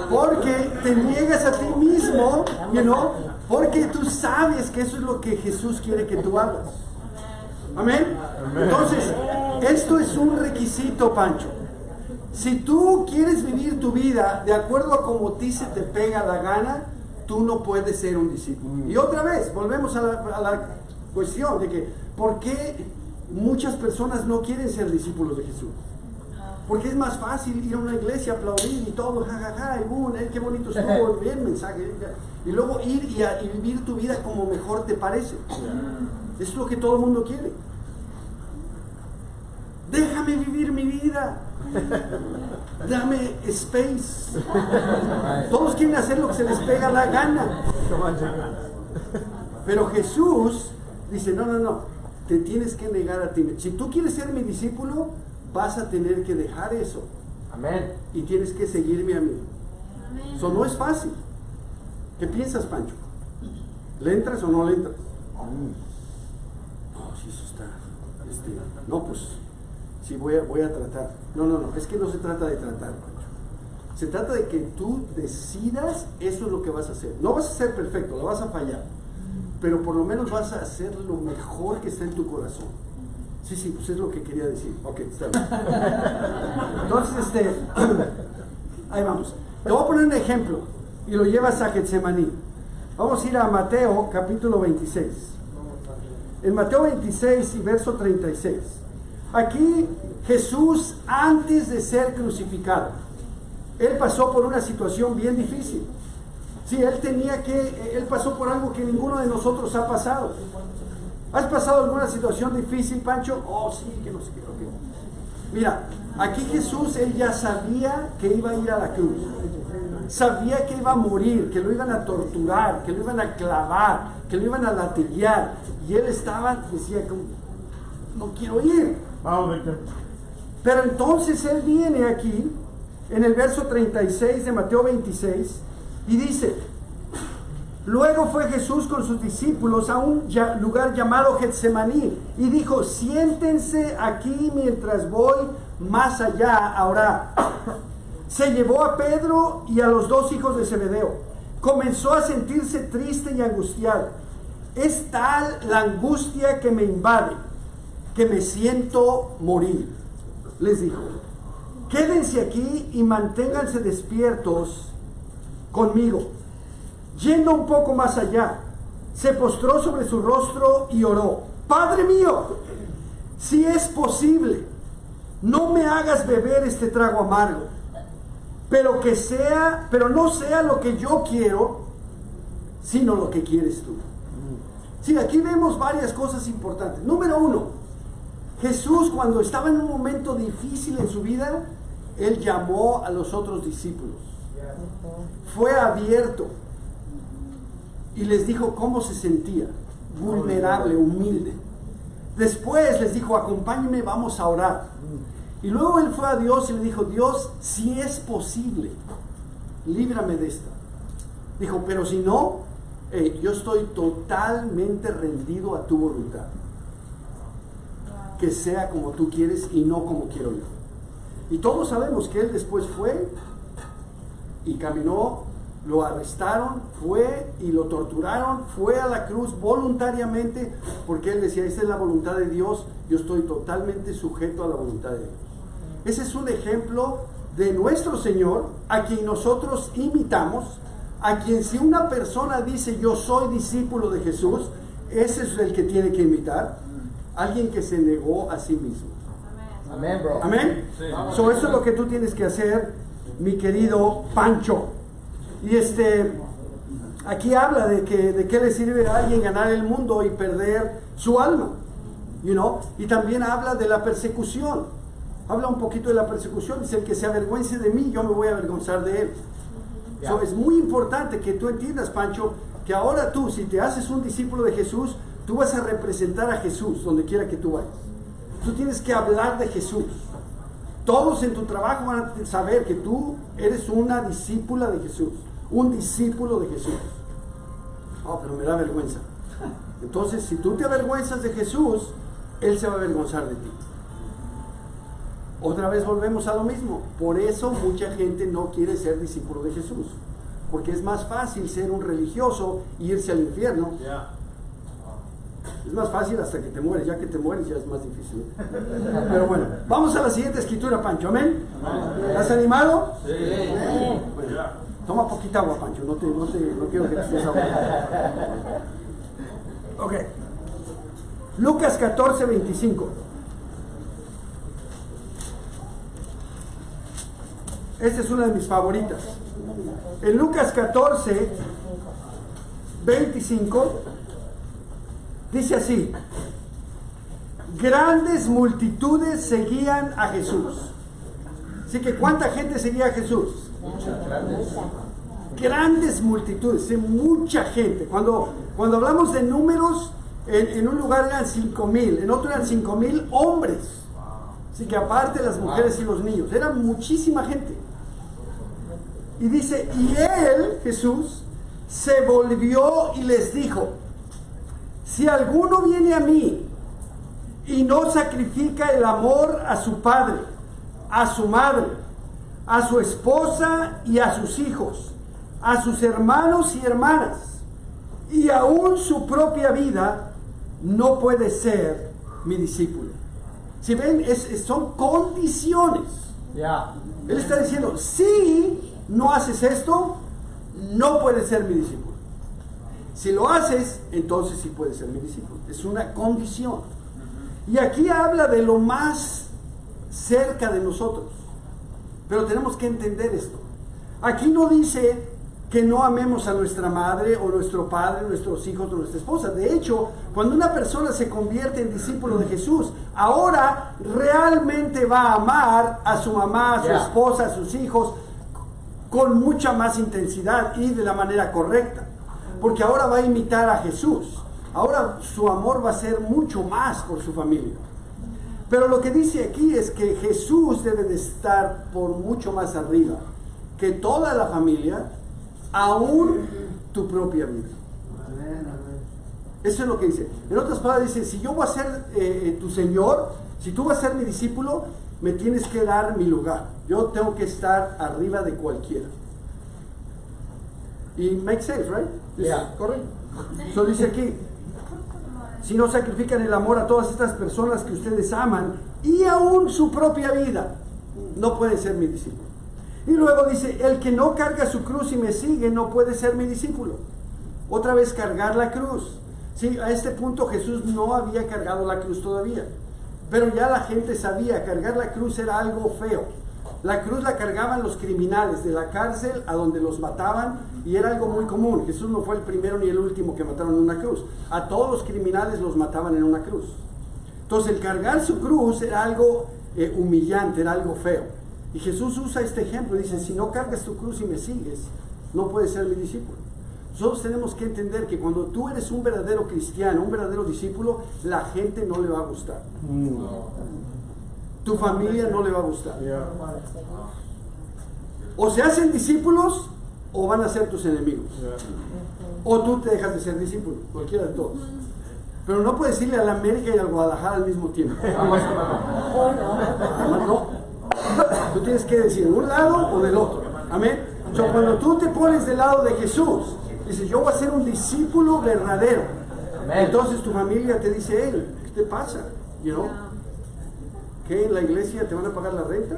Porque te niegas a ti mismo, porque tú sabes que eso es lo que Jesús quiere que tú hagas. Amén. Entonces, esto es un requisito, Pancho. Si tú quieres vivir tu vida de acuerdo a como a ti se te pega la gana, tú no puedes ser un discípulo. Y otra vez, volvemos a la cuestión de que, ¿por qué muchas personas no quieren ser discípulos de Jesús? Porque es más fácil ir a una iglesia, aplaudir y todo, jajaja, y qué bonito estuvo, bien mensaje, y luego ir y vivir tu vida como mejor te parece. Es lo que todo el mundo quiere. Déjame vivir mi vida. Dame space. Todos quieren hacer lo que se les pega la gana. Pero Jesús dice, no, te tienes que negar a ti. Si tú quieres ser mi discípulo, vas a tener que dejar eso. Amén. Y tienes que seguirme a mí. Eso no es fácil. ¿Qué piensas, Pancho? ¿Le entras o no le entras? No, si eso está... no, pues, sí, voy a tratar. No, es que no se trata de tratar, Pancho. Se trata de que tú decidas, eso es lo que vas a hacer. No vas a ser perfecto, lo vas a fallar, pero por lo menos vas a hacer lo mejor que está en tu corazón. Sí, pues es lo que quería decir. Ok, está bien. Entonces, ahí vamos. Te voy a poner un ejemplo y lo llevas a Getsemaní. Vamos a ir a Mateo capítulo 26. En Mateo 26 y verso 36. Aquí Jesús, antes de ser crucificado, Él pasó por una situación bien difícil. Sí, Él pasó por algo que ninguno de nosotros ha pasado. ¿Has pasado alguna situación difícil, Pancho? Oh, sí, que no sé qué. Okay. Mira, aquí Jesús, Él ya sabía que iba a ir a la cruz. Sabía que iba a morir, que lo iban a torturar, que lo iban a clavar, que lo iban a latiguear. Y Él decía, no quiero ir. Pero entonces Él viene aquí, en el verso 36 de Mateo 26, y dice: luego fue Jesús con sus discípulos a un lugar llamado Getsemaní y dijo: siéntense aquí mientras voy más allá a orar. Se llevó a Pedro y a los dos hijos de Zebedeo. Comenzó a sentirse triste y angustiado. Es tal la angustia que me invade, que me siento morir. Les dijo: quédense aquí y manténganse despiertos conmigo. Yendo un poco más allá, se postró sobre su rostro y oró: Padre mío, si es posible, no me hagas beber este trago amargo, pero no sea lo que yo quiero, sino lo que quieres tú. Sí, aquí vemos varias cosas importantes. Número uno, Jesús, cuando estaba en un momento difícil en su vida, Él llamó a los otros discípulos. Fue abierto y les dijo cómo se sentía, vulnerable, humilde. Después les dijo: acompáñenme, vamos a orar. Y luego Él fue a Dios y le dijo: Dios, si es posible, líbrame de esta. Dijo: pero si no, yo estoy totalmente rendido a tu voluntad. Que sea como tú quieres y no como quiero yo. Y todos sabemos que Él después fue y caminó, lo arrestaron, fue y lo torturaron, fue a la cruz voluntariamente, porque Él decía: esta es la voluntad de Dios, yo estoy totalmente sujeto a la voluntad de Dios. Ese es un ejemplo de nuestro Señor, a quien nosotros imitamos, a quien si una persona dice: yo soy discípulo de Jesús, ese es el que tiene que imitar, alguien que se negó a sí mismo. Amén, bro. Amén. Sí. So, eso es lo que tú tienes que hacer, mi querido Pancho. Y aquí habla de qué le sirve a alguien ganar el mundo y perder su alma, y también habla de la persecución. Habla un poquito de la persecución. Dice: el que se avergüence de mí, yo me voy a avergonzar de él. So, es muy importante que tú entiendas, Pancho, que ahora tú, si te haces un discípulo de Jesús, tú vas a representar a Jesús donde quiera que tú vayas. Tú tienes que hablar de Jesús. Todos en tu trabajo van a saber que tú eres una discípula de Jesús, un discípulo de Jesús. Oh, pero me da vergüenza. Entonces, si tú te avergüenzas de Jesús, Él se va a avergonzar de ti. Otra vez volvemos a lo mismo. Por eso mucha gente no quiere ser discípulo de Jesús, porque es más fácil ser un religioso e irse al infierno. Es más fácil hasta que te mueres. Ya que te mueres ya es más difícil. Pero bueno, vamos a la siguiente escritura, Pancho. Amén. ¿Estás animado? Sí. Bueno, toma poquita agua, Pancho. No quiero que te estés ahogando. Ok. Lucas 14, 25. Esta es una de mis favoritas. En Lucas 14, 25, dice así: grandes multitudes seguían a Jesús. Así que, ¿cuánta gente seguía a Jesús? Grandes multitudes, mucha gente. Cuando hablamos de números, en un lugar eran 5,000, en otro eran 5,000 hombres. Así que aparte las mujeres y los niños, era muchísima gente. Y dice, y él, Jesús, se volvió y les dijo, si alguno viene a mí y no sacrifica el amor a su padre, a su madre, a su esposa y a sus hijos, a sus hermanos y hermanas, y aún su propia vida, no puede ser mi discípulo. Si ven, son condiciones. Yeah. Él está diciendo, si no haces esto, no puedes ser mi discípulo. Si lo haces, entonces sí puedes ser mi discípulo. Es una condición. Y aquí habla de lo más cerca de nosotros. Pero tenemos que entender esto. Aquí no dice que no amemos a nuestra madre o nuestro padre, nuestros hijos o nuestra esposa. De hecho, cuando una persona se convierte en discípulo de Jesús, ahora realmente va a amar a su mamá, a su esposa, a sus hijos con mucha más intensidad y de la manera correcta. Porque ahora va a imitar a Jesús. Ahora su amor va a ser mucho más por su familia. Pero lo que dice aquí es que Jesús debe de estar por mucho más arriba que toda la familia, aún tu propia vida. Eso es lo que dice. En otras palabras dice, si yo voy a ser tu Señor, si tú vas a ser mi discípulo, me tienes que dar mi lugar. Yo tengo que estar arriba de cualquiera. Y make sense, right? Yeah. Correcto. Eso dice aquí, si no sacrifican el amor a todas estas personas que ustedes aman y aún su propia vida, no pueden ser mi discípulo. Y luego dice, el que no carga su cruz y me sigue no puede ser mi discípulo. Otra vez cargar la cruz. Sí, a este punto Jesús no había cargado la cruz todavía, pero ya la gente sabía, cargar la cruz era algo feo. La cruz la cargaban los criminales de la cárcel a donde los mataban y era algo muy común. Jesús no fue el primero ni el último que mataron en una cruz. A todos los criminales los mataban en una cruz. Entonces el cargar su cruz era algo humillante, era algo feo. Y Jesús usa este ejemplo y dice, si no cargas tu cruz y me sigues, no puedes ser mi discípulo. Nosotros tenemos que entender que cuando tú eres un verdadero cristiano, un verdadero discípulo, la gente no le va a gustar. Tu familia no le va a gustar. O se hacen discípulos o van a ser tus enemigos. O tú te dejas de ser discípulo, cualquiera de todos. Pero no puedes irle a la América y al Guadalajara al mismo tiempo. No. Tú tienes que decir un lado o del otro. Amén. Cuando tú te pones del lado de Jesús, dices, yo voy a ser un discípulo verdadero. Entonces tu familia te dice, hey, ¿qué te pasa? You know? ¿Qué en la iglesia te van a pagar la renta?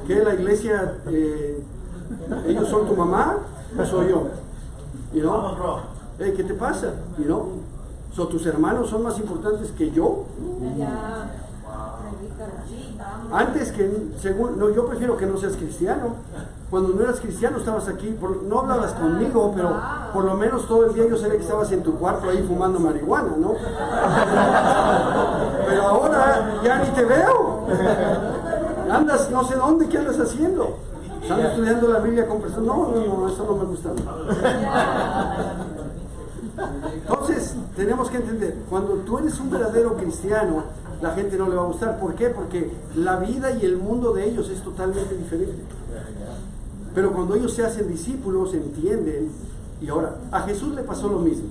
¿Qué en la iglesia ellos son tu mamá o soy yo? You know? Hey, ¿qué te pasa? You know? ¿Tus hermanos son más importantes que yo? Antes que, según, no, yo prefiero que no seas cristiano. Cuando no eras cristiano estabas aquí, no hablabas conmigo, pero por lo menos todo el día yo sabía que estabas en tu cuarto ahí fumando marihuana, ¿no? Pero ahora ya ni te veo. Andas no sé dónde, ¿qué andas haciendo? ¿Estás estudiando la Biblia con personas? No, eso no me gusta. Entonces, tenemos que entender, cuando tú eres un verdadero cristiano, la gente no le va a gustar. ¿Por qué? Porque la vida y el mundo de ellos es totalmente diferente. Pero cuando ellos se hacen discípulos, entienden. Y ahora, a Jesús le pasó lo mismo.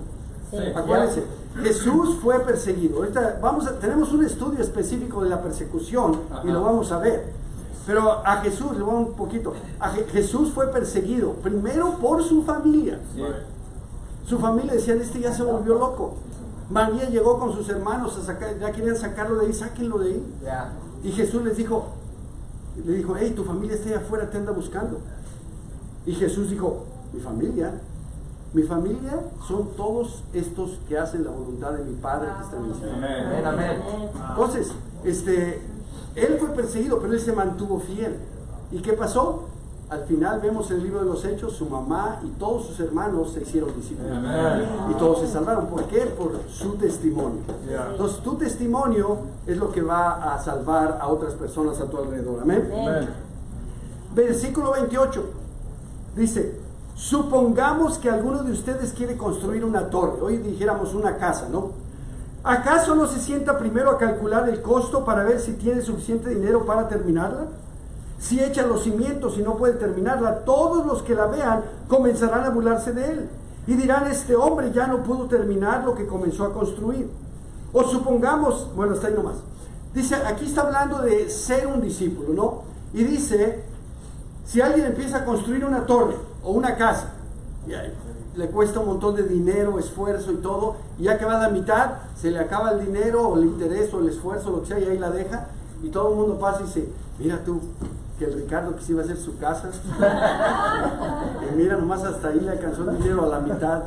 Sí. Acuérdense, Jesús fue perseguido. Ahorita tenemos un estudio específico de la persecución y lo vamos a ver. Pero a Jesús, le voy a un poquito. Jesús fue perseguido primero por su familia. Su familia decían, este ya se volvió loco. María llegó con sus hermanos a sacar, ya querían sacarlo de ahí, sáquenlo de ahí. Y Jesús le dijo, hey, tu familia está allá afuera, te anda buscando. Y Jesús dijo, mi familia son todos estos que hacen la voluntad de mi Padre que está en el cielo. Amén. Entonces, él fue perseguido, pero él se mantuvo fiel. ¿Y qué pasó? Al final vemos en el libro de los Hechos, su mamá y todos sus hermanos se hicieron discípulos. Y todos se salvaron. ¿Por qué? Por su testimonio. Entonces tu testimonio es lo que va a salvar a otras personas a tu alrededor. Amén. Versículo 28 dice, supongamos que alguno de ustedes quiere construir una torre. Hoy dijéramos una casa, ¿no? ¿Acaso no se sienta primero a calcular el costo para ver si tiene suficiente dinero para terminarla? Si echa los cimientos y no puede terminarla, todos los que la vean comenzarán a burlarse de él. Y dirán, este hombre ya no pudo terminar lo que comenzó a construir. O supongamos, bueno, hasta ahí nomás. Dice, aquí está hablando de ser un discípulo, ¿no? Y dice, si alguien empieza a construir una torre o una casa, le cuesta un montón de dinero, esfuerzo y todo, y ya que va a la mitad, se le acaba el dinero o el interés o el esfuerzo, lo que sea, y ahí la deja, y todo el mundo pasa y dice, mira tú, que el Ricardo que se iba a hacer su casa, y mira, nomás hasta ahí le alcanzó el dinero a la mitad.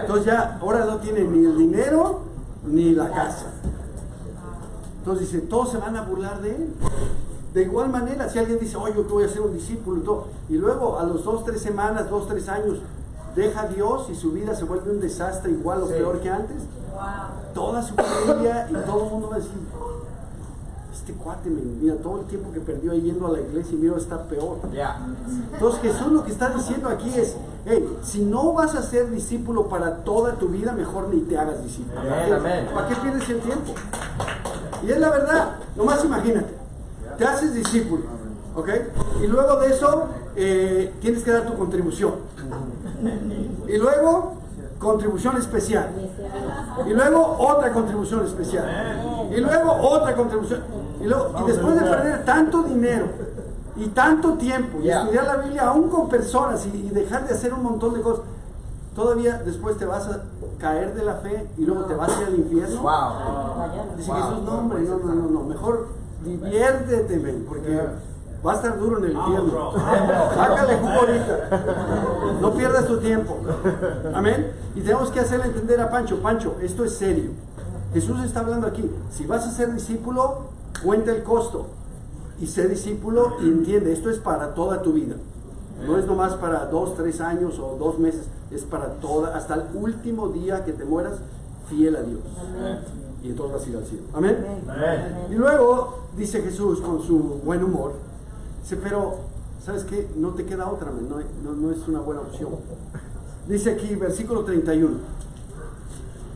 Entonces ya, ahora no tiene ni el dinero, ni la casa. Entonces dice, todos se van a burlar de él. De igual manera, si alguien dice, oye, yo voy a ser un discípulo y todo, y luego a los 2, 3 semanas, 2, 3 años, deja a Dios y su vida se vuelve un desastre igual o peor que antes, toda su familia y todo el mundo va a decir, este cuate, mira, todo el tiempo que perdió ahí yendo a la iglesia y mira, está peor. Entonces Jesús lo que está diciendo aquí es, hey, si no vas a ser discípulo para toda tu vida, mejor ni te hagas discípulo. ¿Para qué pierdes el tiempo? Y es la verdad, nomás imagínate, te haces discípulo, ¿ok? Y luego de eso tienes que dar tu contribución. Y luego contribución especial. Y luego otra contribución especial. Y luego otra contribución. Y después de perder tanto dinero y tanto tiempo y estudiar la Biblia aún con personas y dejar de hacer un montón de cosas, todavía después te vas a caer de la fe y luego te vas a ir al infierno. Dice Jesús, no hombre, no, mejor diviértete, porque va a estar duro en el infierno. Sácale jugo ahorita. No pierdas tu tiempo. Amén. Y tenemos que hacerle entender a Pancho, esto es serio. Jesús está hablando aquí. Si vas a ser discípulo, cuenta el costo. Y sé discípulo y entiende, esto es para toda tu vida. No es nomás para 2, 3 años o 2 meses. Es para toda, hasta el último día que te mueras, fiel a Dios. Y entonces vas a ir al cielo. Amén. Y luego dice Jesús con su buen humor, dice, pero ¿sabes qué? No te queda otra, no es una buena opción. Dice aquí, versículo 31.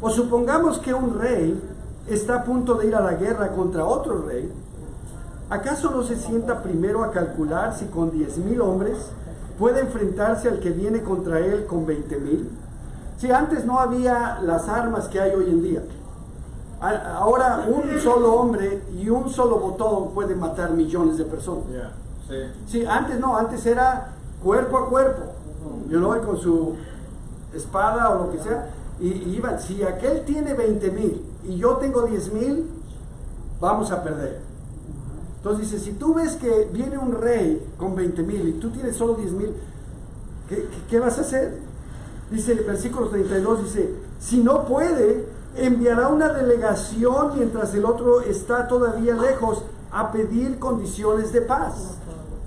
O supongamos que un rey está a punto de ir a la guerra contra otro rey. ¿Acaso no se sienta primero a calcular si con 10,000 hombres puede enfrentarse al que viene contra él con 20,000? Si antes no había las armas que hay hoy en día. Ahora un solo hombre y un solo botón puede matar millones de personas. Sí, antes no, antes era cuerpo a cuerpo, con su espada o lo que sea, y iban, si aquel tiene 20,000 y yo tengo 10,000, vamos a perder. Entonces dice, si tú ves que viene un rey con 20,000 y tú tienes solo 10,000, ¿qué vas a hacer? Dice el versículo 32, dice, si no puede, enviará una delegación mientras el otro está todavía lejos a pedir condiciones de paz.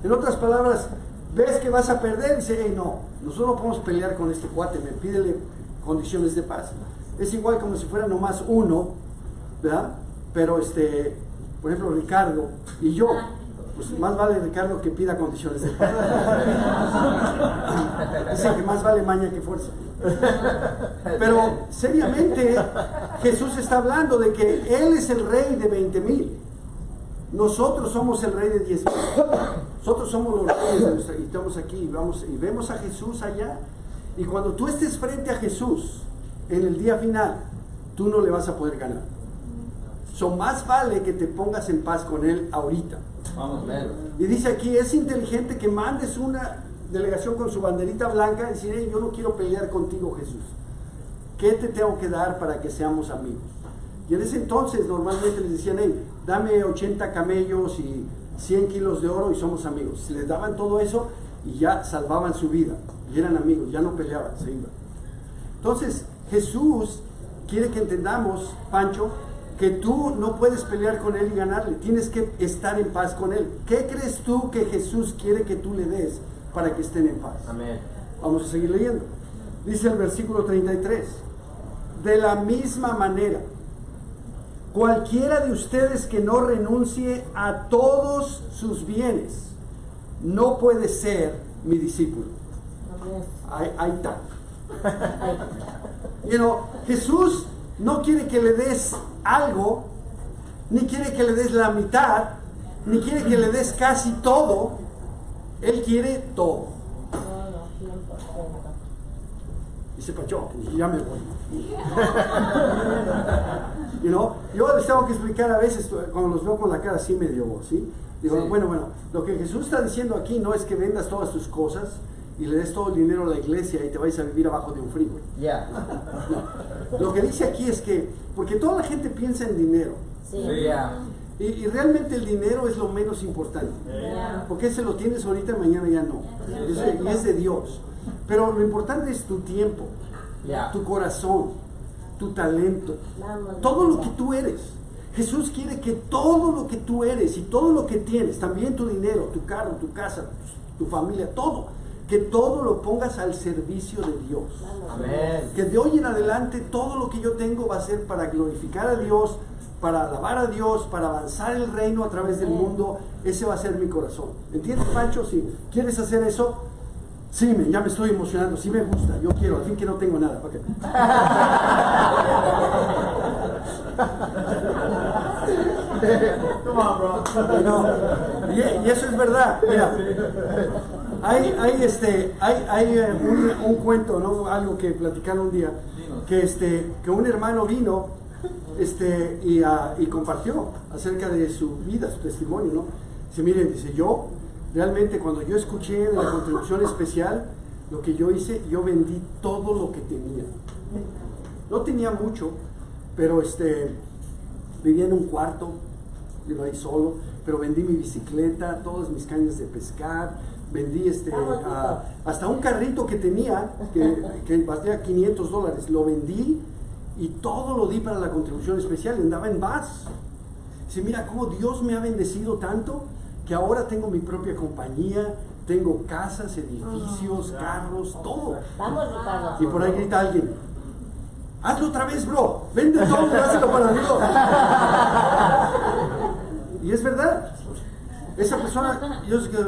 En otras palabras, ves que vas a perder, dice, hey, no, nosotros no podemos pelear con este cuate, pídele condiciones de paz. Es igual como si fuera nomás uno, ¿verdad? Pero por ejemplo, Ricardo y yo, pues más vale Ricardo que pida condiciones de paz. Dicen que más vale maña que fuerza. Pero seriamente Jesús está hablando de que Él es el rey de 20,000. Nosotros somos el rey de 10,000. Nosotros somos los reyes y estamos aquí y vemos a Jesús allá. Y cuando tú estés frente a Jesús en el día final, tú no le vas a poder ganar. Más vale que te pongas en paz con Él ahorita. Y dice aquí, es inteligente que mandes una delegación con su banderita blanca y decir, hey, yo no quiero pelear contigo, Jesús. ¿Qué te tengo que dar para que seamos amigos? Y en ese entonces normalmente les decían, hey, dame 80 camellos y 100 kilos de oro y somos amigos. Les daban todo eso y ya salvaban su vida. Y eran amigos, ya no peleaban, se iban. Entonces Jesús quiere que entendamos, Pancho, que tú no puedes pelear con Él y ganarle. Tienes que estar en paz con Él. ¿Qué crees tú que Jesús quiere que tú le des para que estén en paz? Amén. Vamos a seguir leyendo. Dice el versículo 33. De la misma manera, cualquiera de ustedes que no renuncie a todos sus bienes, no puede ser mi discípulo. Ahí está. Jesús no quiere que le des algo, ni quiere que le des la mitad. ni quiere que le des casi todo, Él quiere todo. Todo, 100%. Dice Pacho, ya me voy. You know? Yo les tengo que explicar a veces, cuando los veo con la cara así medio, ¿sí? Digo, Sí. bueno, lo que Jesús está diciendo aquí no es que vendas todas tus cosas y le des todo el dinero a la iglesia y te vayas a vivir abajo de un freeway. Yeah. No. Lo que dice aquí es que, porque toda la gente piensa en dinero, Sí. Yeah. y realmente el dinero es lo menos importante. Ya. Porque ese lo tienes ahorita y mañana ya no. Y es de Dios. Pero lo importante es tu tiempo, Yeah. tu corazón, tu talento, Vamos. todo lo que tú eres. Jesús quiere que todo lo que tú eres y todo lo que tienes, también tu dinero, tu carro, tu casa, tu familia, todo, que todo lo pongas al servicio de Dios. Amen. Que de hoy en adelante todo lo que yo tengo va a ser para glorificar a Dios, para alabar a Dios, para avanzar el reino a través del mundo. Ese va a ser mi corazón. ¿Entiendes, Pancho? Si quieres hacer eso, sí, ya me estoy emocionando, sí me gusta, yo quiero, al fin que no tengo nada. Okay. Come on, bro. No, y eso es verdad. Mira, hay un cuento, ¿no? Algo que platicaron un día, que un hermano vino y compartió acerca de su vida, su testimonio, ¿no? Dice, miren, dice, yo realmente cuando yo escuché de la contribución especial, lo que yo hice, yo vendí todo lo que tenía. No tenía mucho, pero vivía en un cuarto, vivo ahí solo, pero vendí mi bicicleta, todas mis cañas de pescar, vendí hasta un carrito que tenía, que valía $500, lo vendí y todo lo di para la contribución especial, y andaba en VAS. Dice, mira cómo Dios me ha bendecido tanto, que ahora tengo mi propia compañía, tengo casas, edificios, carros, todo. Vamos, Ricardo. Y por ahí grita alguien, hazlo otra vez, bro, vende todo, hazlo para Dios. Y es verdad, esa persona, yo sé que,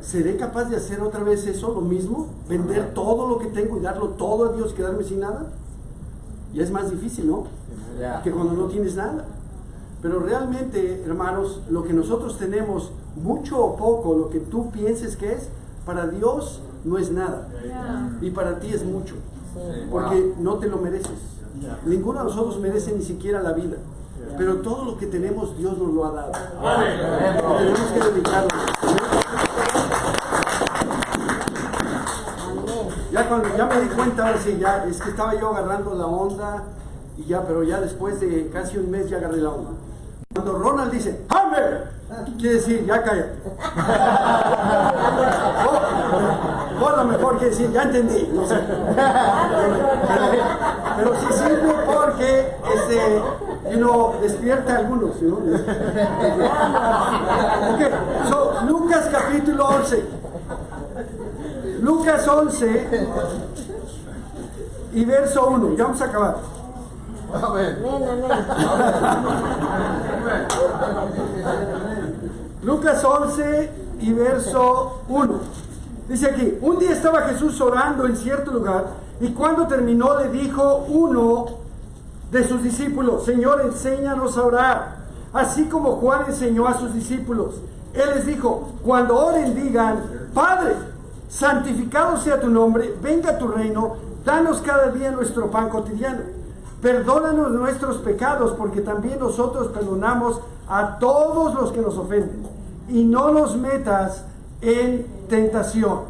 ¿seré capaz de hacer otra vez eso, lo mismo? Vender todo lo que tengo y darlo todo a Dios, quedarme sin nada. Y es más difícil, ¿no? Yeah. Que cuando no tienes nada. Pero realmente, hermanos, lo que nosotros tenemos, mucho o poco, lo que tú pienses que es, para Dios no es nada. Y para ti es mucho. Porque no te lo mereces. Ninguno de nosotros merece ni siquiera la vida. Pero todo lo que tenemos, Dios nos lo ha dado. Y tenemos que dedicarlo. Ya cuando ya me di cuenta, ahora sí, ya es que estaba yo agarrando la onda y ya, pero ya después de casi un mes ya agarré la onda. Cuando Ronald dice ¡Hammer! Quiere decir, ya cállate. O a lo mejor quiere decir, ya entendí, no sé. Pero sí sirve porque despierta a algunos, ¿no? Okay, so, Lucas capítulo 11. Lucas 11 y verso 1. Ya vamos a acabar. Amen. Lucas 11 y verso 1. Dice aquí, un día estaba Jesús orando en cierto lugar y cuando terminó le dijo uno de sus discípulos, Señor, enséñanos a orar, así como Juan enseñó a sus discípulos. Él les dijo, cuando oren digan, Padre, santificado sea tu nombre, venga tu reino, danos cada día nuestro pan cotidiano. Perdónanos nuestros pecados, porque también nosotros perdonamos a todos los que nos ofenden. Y no nos metas en tentación.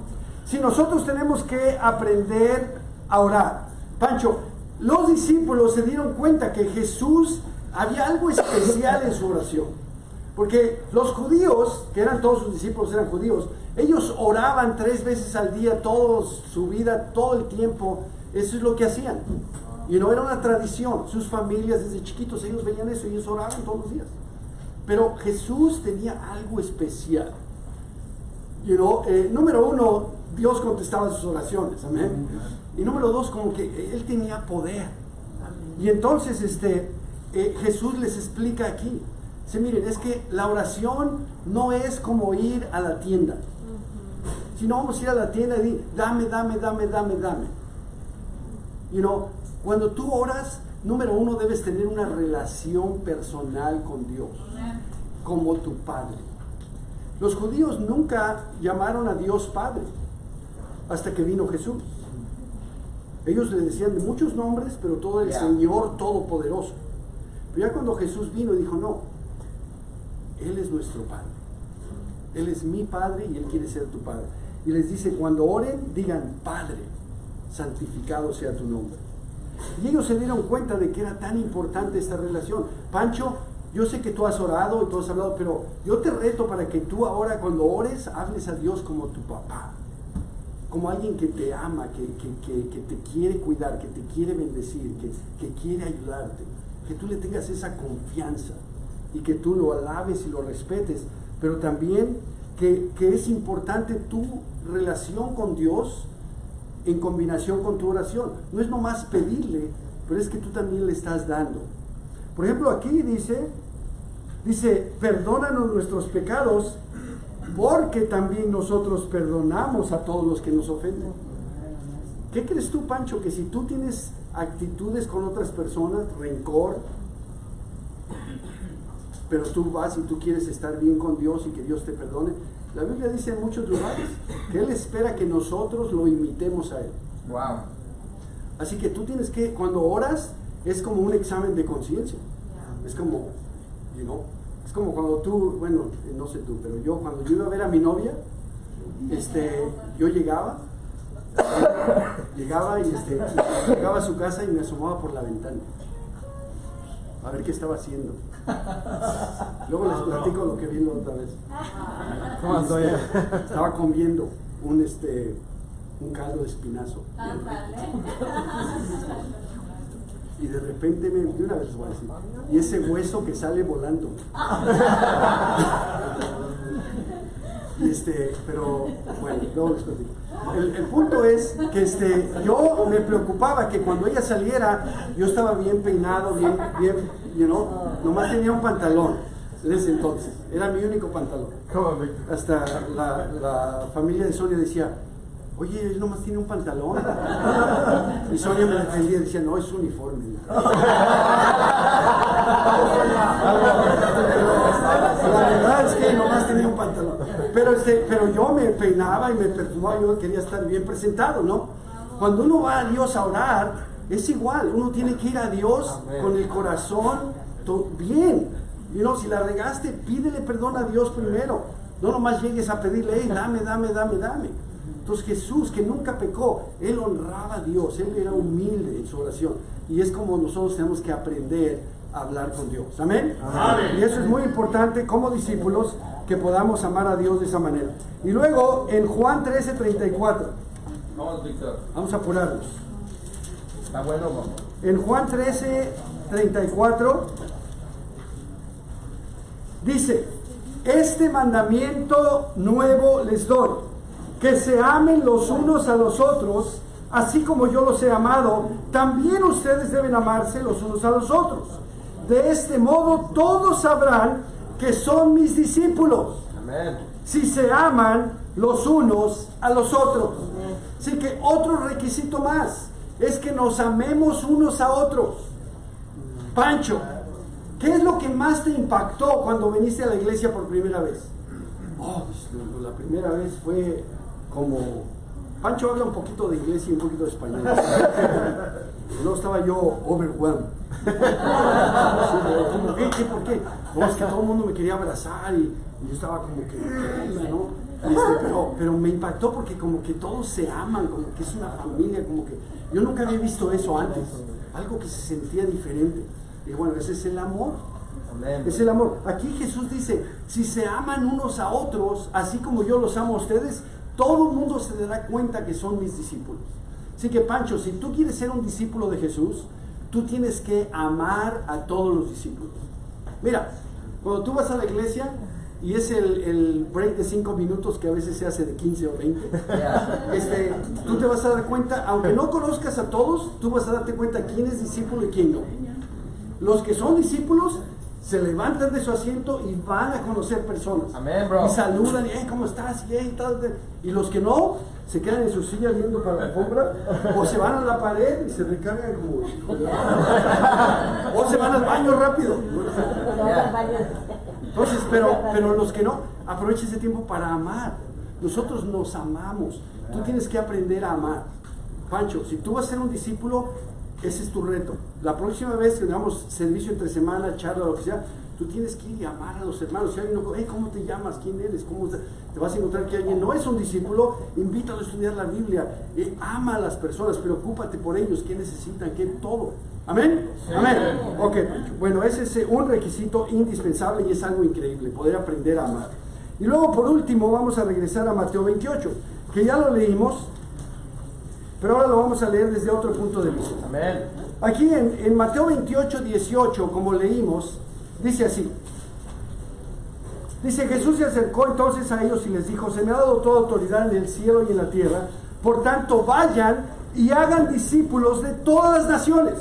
Si nosotros tenemos que aprender a orar. Pancho, los discípulos se dieron cuenta que Jesús había algo especial en su oración. Porque los judíos, que eran todos sus discípulos, eran judíos, ellos oraban 3 veces al día, toda su vida, todo el tiempo. Eso es lo que hacían. Y no era una tradición. Sus familias desde chiquitos, ellos veían eso y ellos oraban todos los días. Pero Jesús tenía algo especial. Número 1, Dios contestaba sus oraciones. Amén. Y número 2, como que Él tenía poder. Y entonces Jesús les explica aquí. Dice, miren, es que la oración no es como ir a la tienda. Si no vamos a ir a la tienda y decir, dame. Cuando tú oras, número 1, debes tener una relación personal con Dios. como tu Padre. Los judíos nunca llamaron a Dios Padre hasta que vino Jesús. Ellos le decían de muchos nombres, pero todo el Señor Todopoderoso. Pero ya cuando Jesús vino, dijo, no, Él es nuestro Padre. Él es mi Padre y Él quiere ser tu Padre. Y les dice, cuando oren, digan, Padre, santificado sea tu nombre. Y ellos se dieron cuenta de que era tan importante esta relación. Pancho, yo sé que tú has orado y tú has hablado, pero yo te reto para que tú ahora cuando ores, hables a Dios como tu papá. Como alguien que te ama, que te quiere cuidar, que te quiere bendecir, que quiere ayudarte. Que tú le tengas esa confianza y que tú lo alabes y lo respetes. Pero también que es importante tu relación con Dios en combinación con tu oración. No es nomás pedirle, pero es que tú también le estás dando. Por ejemplo, aquí dice, perdónanos nuestros pecados, porque también nosotros perdonamos a todos los que nos ofenden. ¿Qué crees tú, Pancho? Que si tú tienes actitudes con otras personas, rencor, pero tú vas y tú quieres estar bien con Dios y que Dios te perdone, la Biblia dice en muchos lugares que Él espera que nosotros lo imitemos a Él. Wow. Así que tú tienes que, cuando oras, es como un examen de conciencia. Es como, es como cuando tú, bueno, no sé tú, pero yo cuando yo iba a ver a mi novia, yo llegaba y llegaba a su casa y me asomaba por la ventana a ver qué estaba haciendo. Luego les platico lo que vi la otra vez. ¿Cómo estoy? Estaba comiendo un caldo de espinazo. Y de repente de una vez les voy a decir, y ese hueso que sale volando. Pero bueno, luego les platico. El punto es que yo me preocupaba que cuando ella saliera, yo estaba bien peinado, bien, nomás tenía un pantalón en ese entonces, era mi único pantalón. Hasta la familia de Sonia decía, oye, él nomás tiene un pantalón. Y Sonia me defendía, decía, no, es uniforme. La verdad es que nomás tenía un pantalón. Pero yo me peinaba y me perfumaba, yo quería estar bien presentado, ¿no? Cuando uno va a Dios a orar, es igual, uno tiene que ir a Dios con el corazón bien. Si la regaste, pídele perdón a Dios primero. No nomás llegues a pedirle, hey, dame. Entonces Jesús, que nunca pecó, Él honraba a Dios, Él era humilde en su oración. Y es como nosotros tenemos que aprender a hablar con Dios. ¿Amén? Amén. Y eso es muy importante como discípulos, que podamos amar a Dios de esa manera. Y luego en Juan 13:34. Vamos, Víctor. Vamos a apurarnos. Está bueno, vamos. En Juan 13:34 dice, este mandamiento nuevo les doy, que se amen los unos a los otros, así como yo los he amado, también ustedes deben amarse los unos a los otros. De este modo todos sabrán que son mis discípulos. Amén. Si se aman los unos a los otros. Así que otro requisito más es que nos amemos unos a otros. Pancho, ¿qué es lo que más te impactó cuando viniste a la iglesia por primera vez? La primera vez fue como... Pancho habla un poquito de inglés y un poquito de español. No estaba yo overwhelmed. ¿Por qué? No, es que todo el mundo me quería abrazar y yo estaba como que, ¿no? Pero me impactó porque como que todos se aman, como que es una familia, como que yo nunca había visto eso antes, algo que se sentía diferente. Y bueno, ese es el amor. Amén. Es el amor. Aquí Jesús dice, si se aman unos a otros, así como yo los amo a ustedes, todo el mundo se dará cuenta que son mis discípulos. Así que Pancho, si tú quieres ser un discípulo de Jesús, tú tienes que amar a todos los discípulos. Mira, cuando tú vas a la iglesia y es el break de 5 minutos que a veces se hace de 15 o 20, tú te vas a dar cuenta, aunque no conozcas a todos, tú vas a darte cuenta quién es discípulo y quién no. Los que son discípulos se levantan de su asiento y van a conocer personas. Amén, bro. Y saludan y, hey, ¿cómo estás? Y los que no, se quedan en sus sillas viendo para la alfombra, o se van a la pared y se recargan como... o se van al baño rápido. Entonces, pero los que no, aprovecha ese tiempo para amar. Nosotros nos amamos. Tú tienes que aprender a amar. Pancho, si tú vas a ser un discípulo, ese es tu reto. La próxima vez que tengamos servicio entre semana, charla, lo que sea, tú tienes que ir y amar a los hermanos. Si alguien no, hey, ¿cómo te llamas? ¿Quién eres? ¿Cómo te vas a encontrar que alguien no es un discípulo? Invítalo a estudiar la Biblia. Ama a las personas, preocúpate por ellos, qué necesitan, qué todo. ¿Amén? Sí. Amén. Ok, bueno, ese es un requisito indispensable y es algo increíble, poder aprender a amar. Y luego, por último, vamos a regresar a Mateo 28, que ya lo leímos, pero ahora lo vamos a leer desde otro punto de vista. Amén. Aquí en Mateo 28, 18, como leímos, dice así. Dice, Jesús se acercó entonces a ellos y les dijo, se me ha dado toda autoridad en el cielo y en la tierra, por tanto vayan y hagan discípulos de todas las naciones,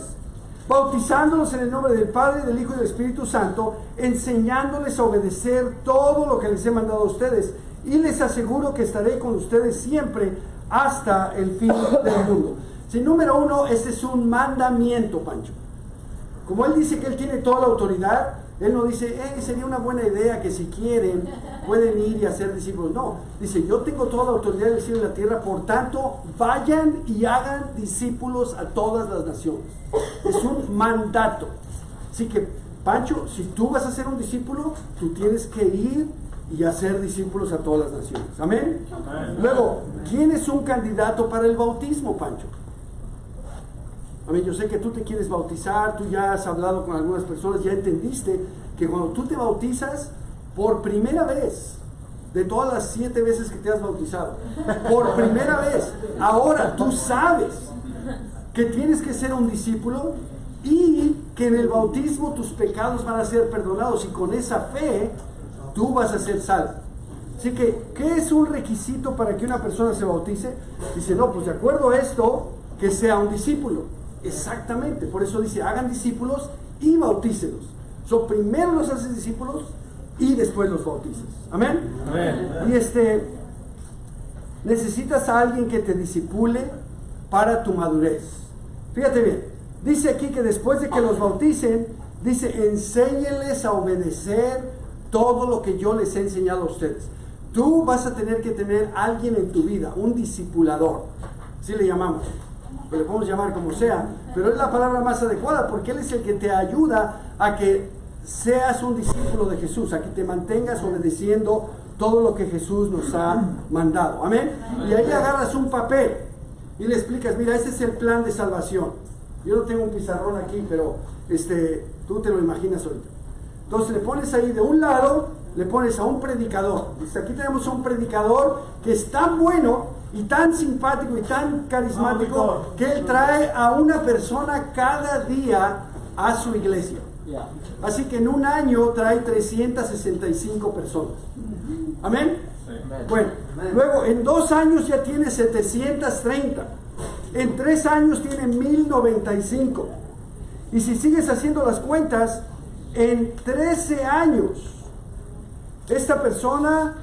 bautizándolos en el nombre del Padre, del Hijo y del Espíritu Santo, enseñándoles a obedecer todo lo que les he mandado a ustedes, y les aseguro que estaré con ustedes siempre hasta el fin del mundo. Sí, número uno, este es un mandamiento, Pancho. Como él dice que él tiene toda la autoridad, él no dice, sería una buena idea que si quieren pueden ir y hacer discípulos. No, dice, yo tengo toda la autoridad del cielo y la tierra, por tanto, vayan y hagan discípulos a todas las naciones. Es un mandato. Así que, Pancho, si tú vas a ser un discípulo, tú tienes que ir y hacer discípulos a todas las naciones. ¿Amén? Amén. Luego, ¿quién es un candidato para el bautismo, Pancho? Amén. Yo sé que tú te quieres bautizar, tú ya has hablado con algunas personas, ya entendiste que cuando tú te bautizas, por primera vez, de todas las 7 veces que te has bautizado, por primera vez, ahora tú sabes que tienes que ser un discípulo y que en el bautismo tus pecados van a ser perdonados y con esa fe tú vas a ser salvo. Así que, ¿qué es un requisito para que una persona se bautice? Dice, no, pues de acuerdo a esto, que sea un discípulo. Exactamente, por eso dice, hagan discípulos y bautícelos. Primero los haces discípulos y después los bautizas. ¿Amén? Amén. Y necesitas a alguien que te discipule para tu madurez. Fíjate bien, dice aquí que después de que los bauticen, dice, enséñenles a obedecer todo lo que yo les he enseñado a ustedes. Tú vas a tener que tener alguien en tu vida, un discipulador, así le llamamos. Le podemos llamar como sea, pero es la palabra más adecuada porque Él es el que te ayuda a que seas un discípulo de Jesús, a que te mantengas obedeciendo todo lo que Jesús nos ha mandado. Amén. Y ahí agarras un papel y le explicas, mira, este es el plan de salvación. Yo no tengo un pizarrón aquí, pero tú te lo imaginas ahorita. Entonces le pones ahí de un lado, le pones a un predicador. Dice, aquí tenemos a un predicador que es tan bueno y tan simpático y tan carismático que él trae a una persona cada día a su iglesia. Así que en un año trae 365 personas. ¿Amén? Bueno, luego en 2 años ya tiene 730. En 3 años tiene 1095. Y si sigues haciendo las cuentas, en 13 años esta persona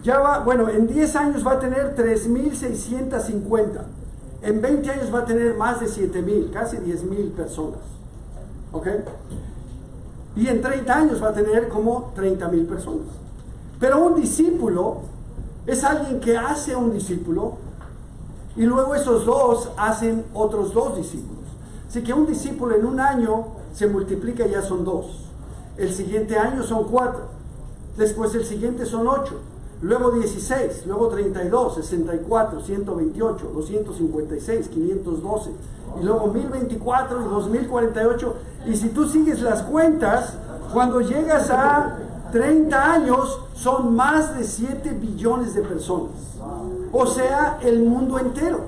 ya va, en 10 años va a tener 3,650. En 20 años va a tener más de 7,000, casi 10,000 personas. ¿Ok? Y en 30 años va a tener como 30,000 personas. Pero un discípulo es alguien que hace un discípulo y luego esos dos hacen otros 2 discípulos. Así que un discípulo en un año se multiplica y ya son 2. El siguiente año son 4. Después el siguiente son 8. Luego 16, luego 32, 64, 128, 256, 512, y luego 1024 y 2048. Y si tú sigues las cuentas, cuando llegas a 30 años, son más de 7 billones de personas. O sea, el mundo entero.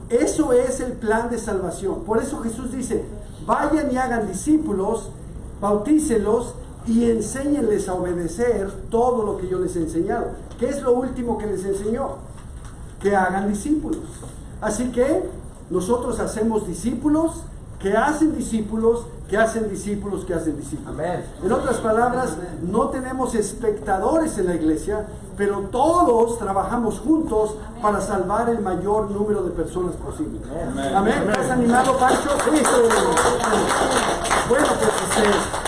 Eso es el plan de salvación. Por eso Jesús dice, vayan y hagan discípulos, bautícelos, y enséñenles a obedecer todo lo que yo les he enseñado. ¿Qué es lo último que les enseñó? Que hagan discípulos. Así que nosotros hacemos discípulos, que hacen discípulos, que hacen discípulos, que hacen discípulos. Amén. En otras palabras, no tenemos espectadores en la iglesia, pero todos trabajamos juntos para salvar el mayor número de personas posible. Amén. ¿Estás animado, Pancho? Sí. Bueno, pues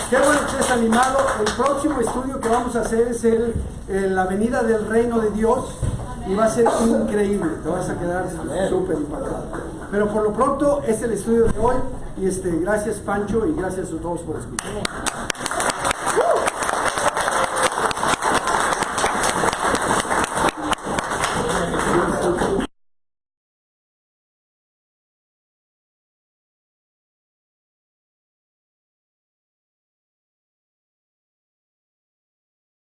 Qué bueno que estés animado. El próximo estudio que vamos a hacer es la venida del reino de Dios y va a ser increíble. Te vas a quedar súper impactado. Pero por lo pronto es el estudio de hoy y gracias Pancho y gracias a todos por escuchar.